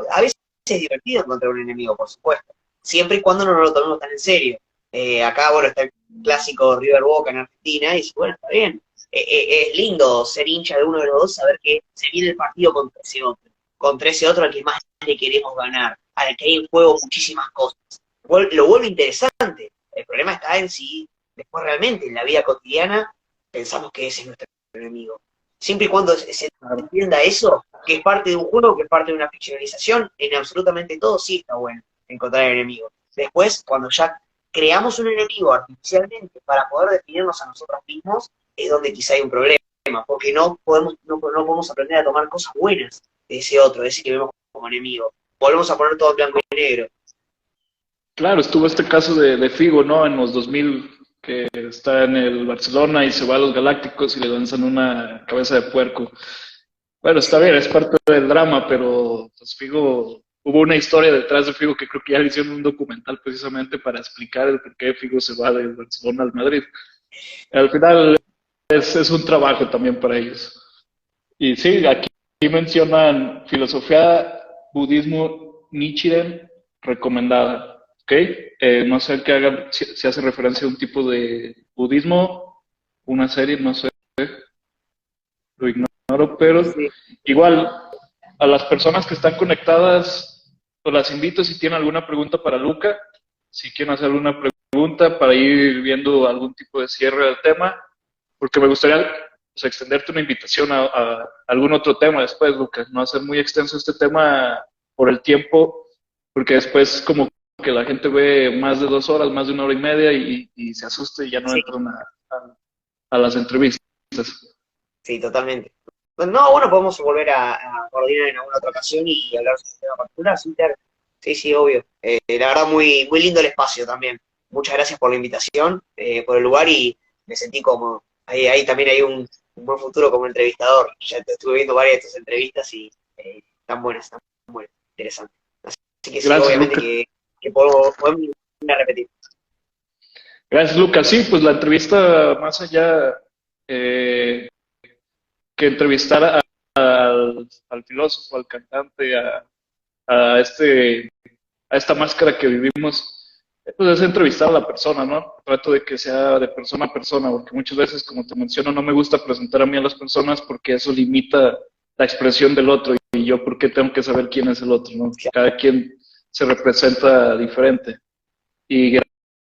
A veces es divertido encontrar un enemigo, por supuesto. Siempre y cuando no nos lo tomemos tan en serio. Acá, bueno, está el clásico River Boca en Argentina, y bueno, está bien. Es lindo ser hincha de uno de los dos, saber que se viene el partido contra ese otro al que más le queremos ganar, al que hay en juego muchísimas cosas. Lo vuelve interesante. El problema está en si después realmente en la vida cotidiana pensamos que ese es nuestro enemigo. Siempre y cuando se Claro. entienda eso, que es parte de un juego, que es parte de una ficcionalización, en absolutamente todo sí está bueno encontrar enemigos. Después, cuando ya creamos un enemigo artificialmente para poder definirnos a nosotros mismos, es donde quizá hay un problema, porque no podemos aprender a tomar cosas buenas de ese otro, de ese que vemos como enemigo. Volvemos a poner todo en blanco y negro. Claro, estuvo este caso de Figo, ¿no? En los 2000, que está en el Barcelona y se va a los Galácticos y le lanzan una cabeza de puerco. Bueno, está bien, es parte del drama, pero pues Figo, hubo una historia detrás de Figo que creo que ya le hicieron un documental precisamente para explicar el por qué Figo se va del Barcelona al Madrid. Al final es un trabajo también para ellos. Y sí, aquí mencionan filosofía, budismo, Nichiren, recomendada. ¿Ok? No sé qué hagan, si hace referencia a un tipo de budismo, una serie, no sé, lo ignoro, pero Sí. igual a las personas que están conectadas, pues las invito si tienen alguna pregunta para Luca, si quieren hacer alguna pregunta para ir viendo algún tipo de cierre del tema, porque me gustaría pues, extenderte una invitación a algún otro tema después, Lucas, no hacer muy extenso este tema por el tiempo, porque después como que la gente ve más de 2 horas, más de 1 hora y media y se asusta y ya no Sí, entran a las entrevistas. sí, totalmente. No, bueno, podemos volver a coordinar en alguna otra ocasión y hablar sobre el tema particular, sí, claro. Sí, sí, obvio. La verdad, muy lindo el espacio también. Muchas gracias por la invitación, por el lugar y me sentí cómodo. Ahí también hay un buen futuro como entrevistador. Ya te estuve viendo varias de tus entrevistas y están buenas, interesantes. Así que sí, Gracias, obviamente Lucas. que podemos ir a repetir. Gracias, Lucas. Sí, pues la entrevista, más allá eh, que entrevistar al filósofo, al cantante, a este a esta máscara que vivimos, pues es entrevistar a la persona, ¿no? Trato de que sea de persona a persona, porque muchas veces, como te menciono, no me gusta presentar a mí a las personas porque eso limita la expresión del otro y yo, ¿por qué tengo que saber quién es el otro, ¿no? Cada quien se representa diferente. Y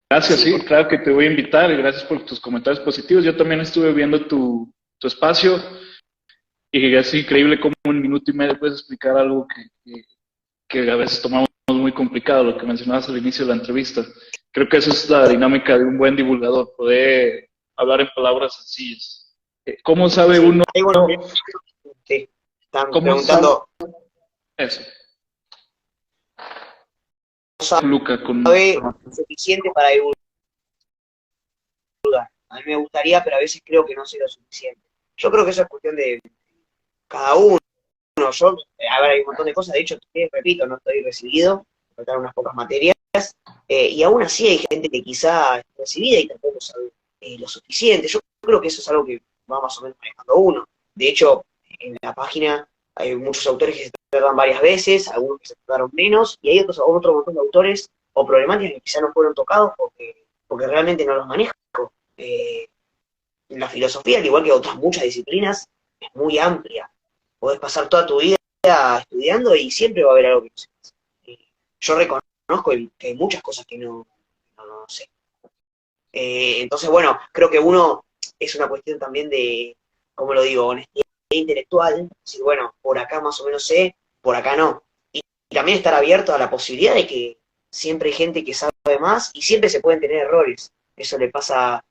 gracias, Sí, sí, por claro que te voy a invitar y gracias por tus comentarios positivos. Yo también estuve viendo tu espacio y es increíble cómo en 1 minuto y medio puedes explicar algo que a veces tomamos muy complicado, lo que mencionabas al inicio de la entrevista. Creo que esa es la dinámica de un buen divulgador, poder hablar en palabras sencillas. ¿Cómo sabe sí. uno, Ahí, bueno, sí. Están cómo sabe preguntando, eso? Luca, con... ¿sabe suficiente para divulgar? A mí me gustaría, pero a veces creo que no sé lo suficiente. Yo creo que eso es cuestión de cada uno. Yo, a ver, hay un montón de cosas. De hecho, repito, no estoy recibido, me faltan unas pocas materias. Y aún así hay gente que quizá está recibida y tampoco sabe lo suficiente. Yo creo que eso es algo que va más o menos manejando uno. De hecho, en la página hay muchos autores que se tratan varias veces, algunos que se trataron menos, y hay otro montón de autores o problemáticas que quizá no fueron tocados porque realmente no los manejan. Eh, la filosofía, al igual que otras muchas disciplinas, es muy amplia. Podés pasar toda tu vida estudiando y siempre va a haber algo que no sepas. Yo reconozco que hay muchas cosas que no sé. Entonces, bueno, creo que uno es una cuestión también de, como lo digo, honestidad intelectual, decir, bueno, por acá más o menos sé, por acá no. Y también estar abierto a la posibilidad de que siempre hay gente que sabe más y siempre se pueden tener errores. Eso le pasa,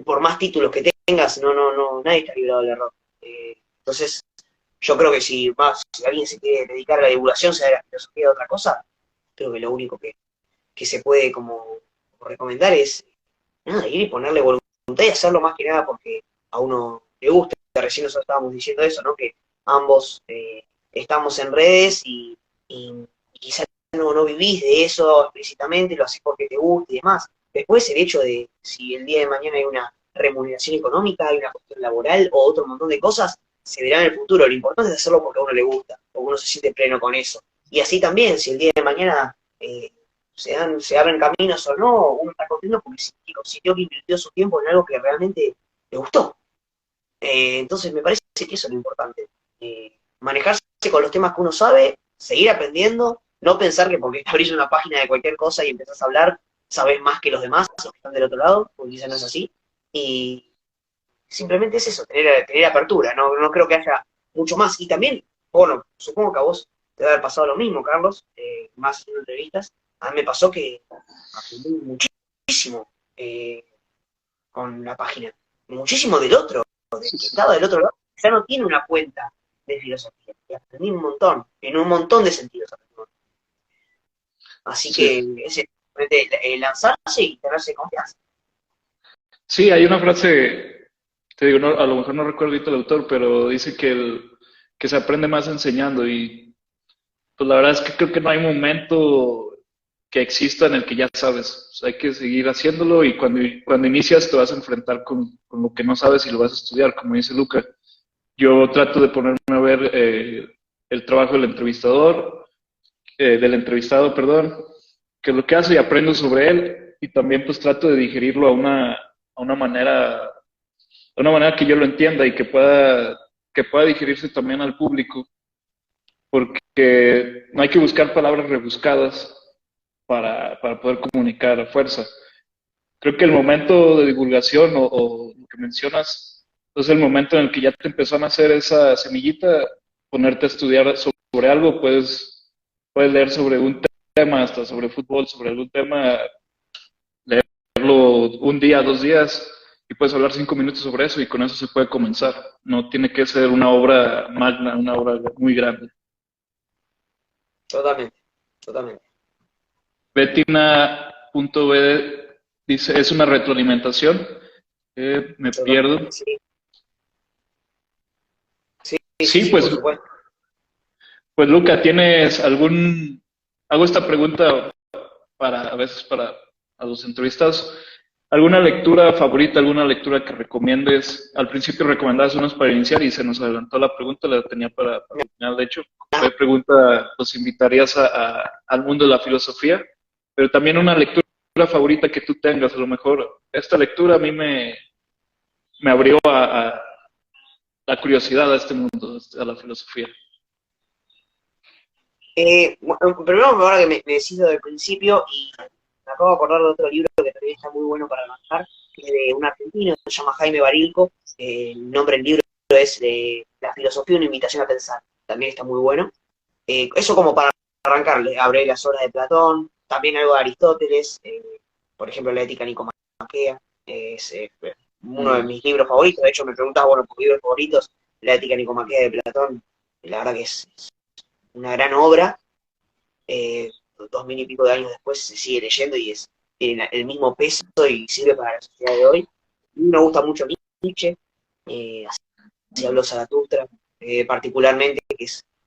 por más títulos que tengas, nadie está librado del error. Entonces, yo creo que si alguien se quiere dedicar a la divulgación, sea de la filosofía o de otra cosa, creo que lo único que se puede como recomendar es nada, ir y ponerle voluntad y hacerlo más que nada porque a uno le gusta recién nosotros estábamos diciendo eso, ¿no? Que ambos estamos en redes y quizás no vivís de eso explícitamente, lo haces porque te gusta y demás. Después el hecho de si el día de mañana hay una remuneración económica, hay una cuestión laboral o otro montón de cosas, se verá en el futuro. Lo importante es hacerlo porque a uno le gusta, porque uno se siente pleno con eso. Y así también, si el día de mañana se abren caminos o no, uno está contento porque sintió que invirtió su tiempo en algo que realmente le gustó. Entonces me parece que eso es lo importante. Manejarse con los temas que uno sabe, seguir aprendiendo, no pensar que porque abrís una página de cualquier cosa y empezás a hablar, sabés más que los demás, los que están del otro lado, porque quizás no es así. Y simplemente es eso, tener apertura, no creo que haya mucho más. Y también, bueno, supongo que a vos te va a haber pasado lo mismo, Carlos, más en entrevistas. A mí me pasó que aprendí muchísimo con la página, muchísimo del otro, del Sí, que sí. estaba del otro lado, ya no tiene una cuenta de filosofía. Y aprendí un montón, en un montón de sentidos. Así que Sí. es lanzarse y tenerse confianza. Sí, hay una frase, te digo, no, a lo mejor no recuerdo ahorita el autor, pero dice que se aprende más enseñando y pues la verdad es que creo que no hay momento que exista en el que ya sabes. O sea, hay que seguir haciéndolo y cuando inicias te vas a enfrentar con lo que no sabes y lo vas a estudiar, como dice Luca. Yo trato de ponerme a ver el trabajo del entrevistado, perdón, que es lo que hace y aprendo sobre él y también pues trato de digerirlo a una manera que yo lo entienda y que pueda digerirse también al público, porque no hay que buscar palabras rebuscadas para poder comunicar a fuerza. Creo que el momento de divulgación o lo que mencionas es el momento en el que ya te empezó a nacer esa semillita, ponerte a estudiar sobre algo, puedes leer sobre un tema, hasta sobre fútbol, sobre algún tema, leerlo un día, 2 días, y puedes hablar 5 minutos sobre eso y con eso se puede comenzar. No tiene que ser una obra magna, una obra muy grande. Totalmente, totalmente. Betina.b dice, es una retroalimentación. Me Totalmente, pierdo. sí, sí, sí, Sí, sí, por supuesto. pues Luca, hago esta pregunta a veces para a los entrevistados, ¿alguna lectura favorita, alguna lectura que recomiendes? Al principio recomendabas unos para iniciar y se nos adelantó la pregunta, la tenía para el final, de hecho. Ah, ¿Qué pregunta los invitarías al mundo de la filosofía? Pero también una lectura favorita que tú tengas, a lo mejor. Esta lectura a mí me abrió a la curiosidad a este mundo, a la filosofía. bueno, primero, ahora que me decís lo del principio, y me acabo de acordar de otro libro que también está muy bueno para arrancar, que es de un argentino, se llama Jaime Barilco. El nombre del libro es La filosofía, una invitación a pensar. También está muy bueno. Eso como para arrancarle, abre las obras de Platón, también algo de Aristóteles, por ejemplo, la ética nicomaquea, es uno de Mm, mis libros favoritos. De hecho, me preguntaba, bueno, por libros favoritos, la ética nicomaquea de Platón, la verdad que es una gran obra. 2000 y pico de años después se sigue leyendo y tiene el mismo peso y sirve para la sociedad de hoy. A mí me gusta mucho Nietzsche, así habló Zaratustra, particularmente,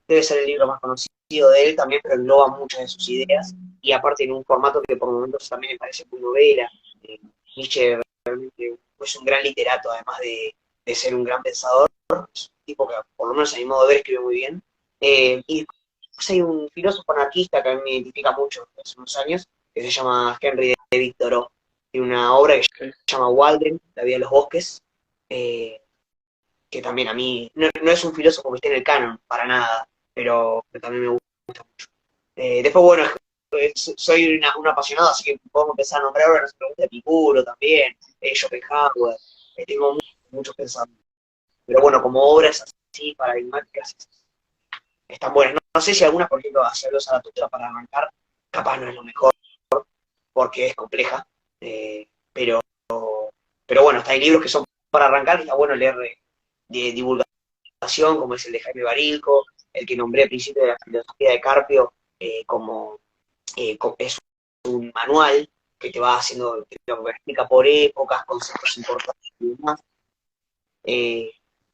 debe ser el libro más conocido de él también, pero engloba muchas de sus ideas, y aparte en un formato que por momentos también me parece muy novela. Eh, Nietzsche realmente es un gran literato, además de ser un gran pensador, es un tipo que por lo menos a mi modo de ver escribe muy bien. Y después hay un filósofo anarquista que a mí me identifica mucho hace unos años, que se llama Henry David Thoreau. Tiene una obra que se okay. llama Walden, La vida de los bosques, eh, que también a mí, no es un filósofo que esté en el canon, para nada, pero también me gusta mucho. Después, bueno, soy un apasionado, así que podemos empezar a nombrar ahora, nos pregunta Epicuro también, Schopenhauer, tengo muchos pensamientos. Pero bueno, como obras así, paradigmáticas, están buenas. No sé si algunas, por ejemplo, hacia los Zaratustra para arrancar, capaz no es lo mejor, porque es compleja, pero bueno, hasta hay libros que son para arrancar, y está bueno leer de divulgación, como es el de Jaime Barilco, el que nombré al principio de la filosofía de Carpio, como es un manual que te va haciendo, que te lo explica por épocas, conceptos importantes y demás.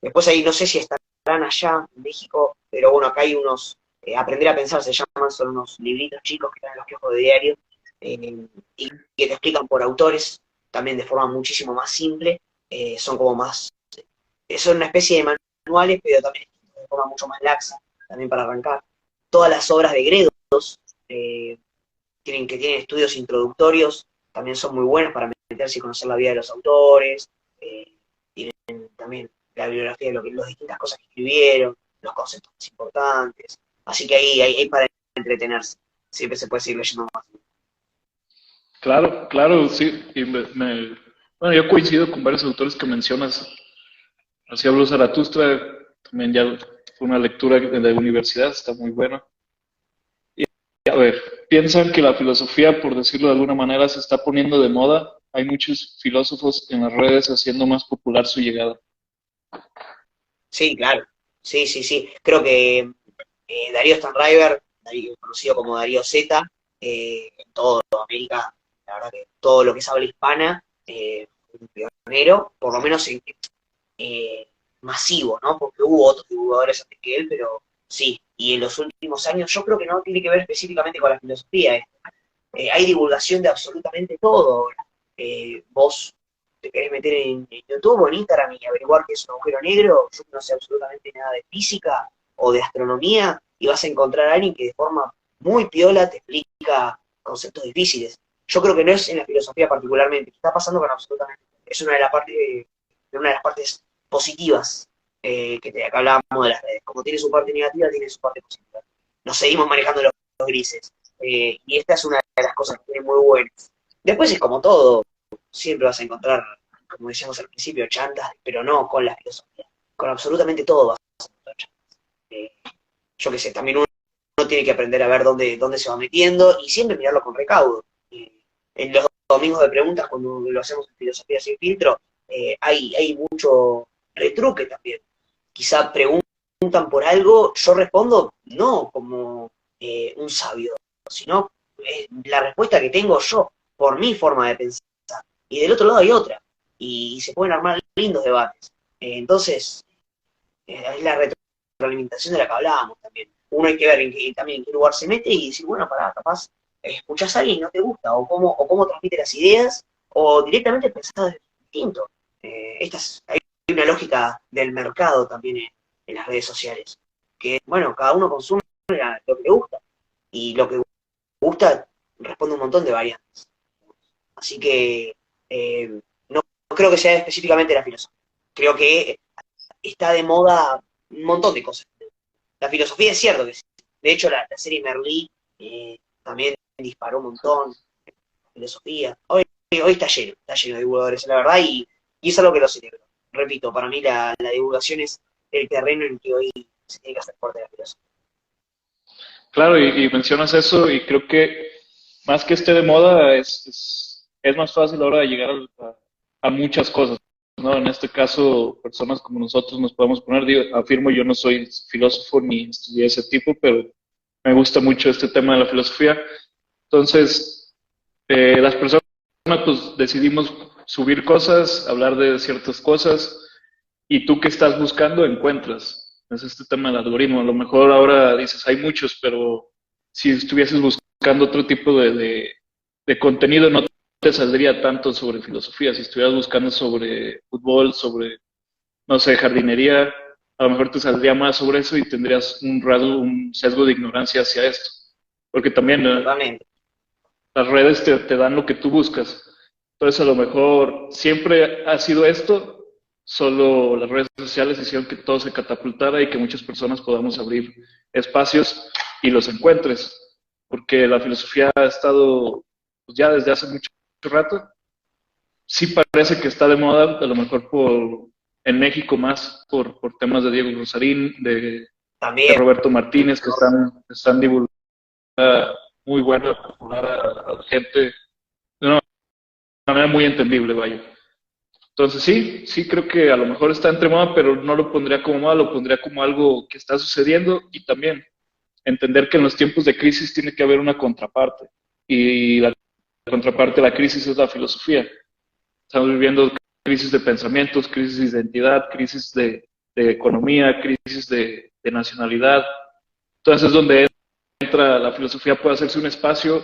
Después ahí no sé si estarán allá en México, pero bueno, acá hay unos, Aprender a pensar se llaman, son unos libritos chicos que están en los kioscos de diario, y que te explican por autores, también de forma muchísimo más simple, son como más, son una especie de manuales, pero también de forma mucho más laxa, también para arrancar. Todas las obras de Gredos, eh, que tienen estudios introductorios, también son muy buenos para meterse y conocer la vida de los autores, tienen también la bibliografía de las distintas cosas que escribieron, los conceptos más importantes, así que ahí para entretenerse, siempre se puede seguir leyendo más. Claro, claro, sí. Y bueno, yo coincido con varios autores que mencionas. Así habló Zaratustra, también ya fue una lectura de la universidad, está muy buena. Y a ver, piensan que la filosofía, por decirlo de alguna manera, se está poniendo de moda. Hay muchos filósofos en las redes haciendo más popular su llegada. Sí, claro, sí, sí, sí, creo que Darío Stanraiver, conocido como Darío Z, en toda América, la verdad que todo lo que es habla hispana, un pionero, por lo menos eh, masivo, ¿no? Porque hubo otros divulgadores antes que él, pero sí, y en los últimos años yo creo que no tiene que ver específicamente con la filosofía, hay divulgación de absolutamente todo ahora. Vos te querés meter en YouTube o en Instagram y averiguar qué es un agujero negro, yo no sé absolutamente nada de física o de astronomía, y vas a encontrar a alguien que de forma muy piola te explica conceptos difíciles. Yo creo que no es en la filosofía particularmente, está pasando con absolutamente. Es una de las partes positivas que hablábamos de las redes. Como tiene su parte negativa, tiene su parte positiva. Nos seguimos manejando los grises. Y esta es una de las cosas que tiene muy buenas. Después es como todo, siempre vas a encontrar, como decíamos al principio, chantas, pero no con la filosofía. Con absolutamente todo vas a encontrar chantas. Yo qué sé, también uno tiene que aprender a ver dónde se va metiendo y siempre mirarlo con recaudo. En los domingos de preguntas, cuando lo hacemos en Filosofía Sin Filtro, hay mucho retruque también. Quizá preguntan por algo, yo respondo no como un sabio, sino la respuesta que tengo yo, por mi forma de pensar. Y del otro lado hay otra. Y se pueden armar lindos debates. Entonces, es la retroalimentación de la que hablábamos también. Uno hay que ver también en qué lugar se mete y decir, bueno, pará, capaz escuchás a alguien y no te gusta, o cómo transmite las ideas, o directamente pensás distinto. Hay una lógica del mercado también en las redes sociales, que, bueno, cada uno consume lo que le gusta, y lo que gusta responde un montón de variantes. Así que no creo que sea específicamente la filosofía. Creo que está de moda un montón de cosas. La filosofía es cierto que sí. De hecho, la serie Merlí también disparó un montón. Filosofía. Hoy está lleno de divulgadores, la verdad, y es algo que lo celebro. Repito, para mí la divulgación es el terreno en el que hoy se tiene que hacer parte de la filosofía. Claro, y mencionas eso y creo que más que esté de moda es más fácil ahora de llegar a muchas cosas, ¿no? En este caso, personas como nosotros nos podemos poner, digo, afirmo, yo no soy filósofo ni estudié ese tipo, pero me gusta mucho este tema de la filosofía. Entonces, las personas pues decidimos subir cosas, hablar de ciertas cosas, y tú que estás buscando encuentras. Es este tema del algoritmo. A lo mejor ahora dices, hay muchos, pero si estuvieses buscando otro tipo de contenido, no te saldría tanto sobre filosofía. Si estuvieras buscando sobre fútbol, sobre, no sé, jardinería, a lo mejor te saldría más sobre eso y tendrías un sesgo de ignorancia hacia esto. Porque también Totalmente. las redes te dan lo que tú buscas. Entonces, a lo mejor siempre ha sido esto, solo las redes sociales hicieron que todo se catapultara y que muchas personas podamos abrir espacios y los encuentres. Porque la filosofía ha estado pues, ya desde hace mucho rato. Sí parece que está de moda, a lo mejor en México más por temas de Diego Rosarín, de También. Roberto Martínez, que están divulgando muy buena, popular a la gente de una manera muy entendible, vaya. Entonces sí, sí creo que a lo mejor está entre moda, pero no lo pondría como moda, lo pondría como algo que está sucediendo y también entender que en los tiempos de crisis tiene que haber una contraparte y la contraparte de la crisis es la filosofía. Estamos viviendo crisis de pensamientos, crisis de identidad, crisis de economía, crisis de nacionalidad. Entonces es donde entra la filosofía, puede hacerse un espacio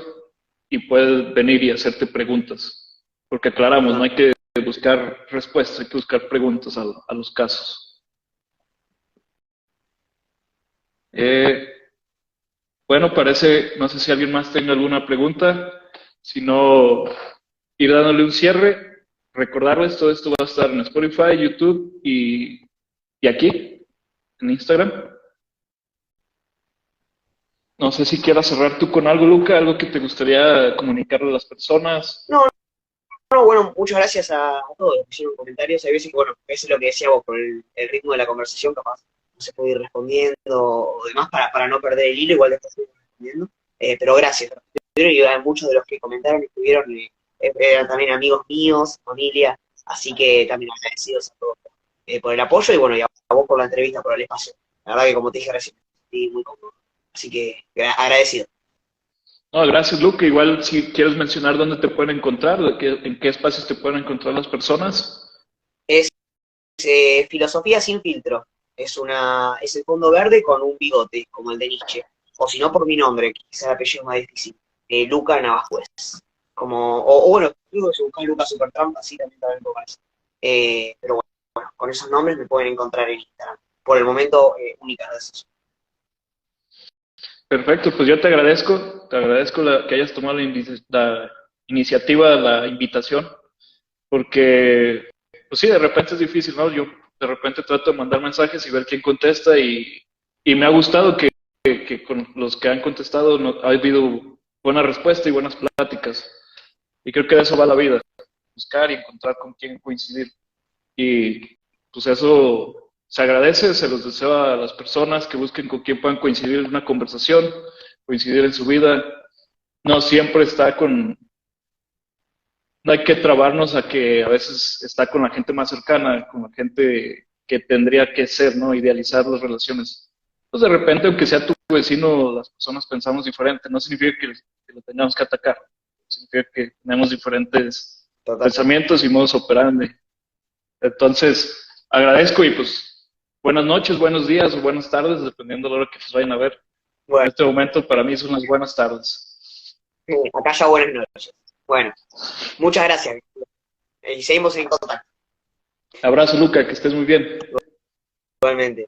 y puedes venir y hacerte preguntas. Porque aclaramos, no hay que buscar respuestas, hay que buscar preguntas a los casos. Bueno, parece, no sé si alguien más tenga alguna pregunta, si no, ir dándole un cierre. Recordarles, todo esto va a estar en Spotify, YouTube y aquí, en Instagram. No sé si quieras cerrar tú con algo, Luca, algo que te gustaría comunicarle a las personas. No, no, bueno, muchas gracias a todos los que hicieron comentarios. Hay veces que, bueno, eso es lo que decíamos por el ritmo de la conversación, capaz no se puede ir respondiendo o demás para no perder el hilo, igual después seguimos respondiendo. Pero gracias. Y muchos de los que comentaron y estuvieron eran también amigos míos, familia, así que también agradecidos a todos por el apoyo y bueno, y a vos por la entrevista, por el espacio. La verdad que como te dije recién, estoy muy cómodo. Así que agradecido. No, gracias, Luca. Igual si quieres mencionar dónde te pueden encontrar, en qué espacios te pueden encontrar las personas. Es Filosofía sin filtro. Es el fondo verde con un bigote, como el de Nietzsche. O si no, por mi nombre, que quizás el apellido es más difícil. Luca Navascuez. O bueno, digo que si buscas Luca Supertramp, así también lo parece. Pero bueno, con esos nombres me pueden encontrar en Instagram. Por el momento, únicas gracias. Perfecto, pues yo te agradezco que hayas tomado la iniciativa, la invitación, porque, pues sí, de repente es difícil, ¿no? Yo de repente trato de mandar mensajes y ver quién contesta y me ha gustado que con los que han contestado ha habido buena respuesta y buenas pláticas. Y creo que de eso va la vida, buscar y encontrar con quién coincidir. Y pues eso se agradece, se los deseo a las personas que busquen con quién puedan coincidir en una conversación, coincidir en su vida. No siempre no hay que trabarnos a que a veces está con la gente más cercana, con la gente que tendría que ser, ¿no? Idealizar las relaciones. Pues de repente, aunque sea tu vecino, las personas pensamos diferente. No significa que lo tengamos que atacar. Significa que tenemos diferentes Total. pensamientos y modos operandi. Entonces, agradezco y pues buenas noches, buenos días o buenas tardes, dependiendo de la hora que nos vayan a ver. En Bueno, este momento para mí son las buenas tardes. acá ya buenas noches. Bueno, muchas gracias. Y seguimos en contacto. Abrazo, Luca, que estés muy bien. Igualmente.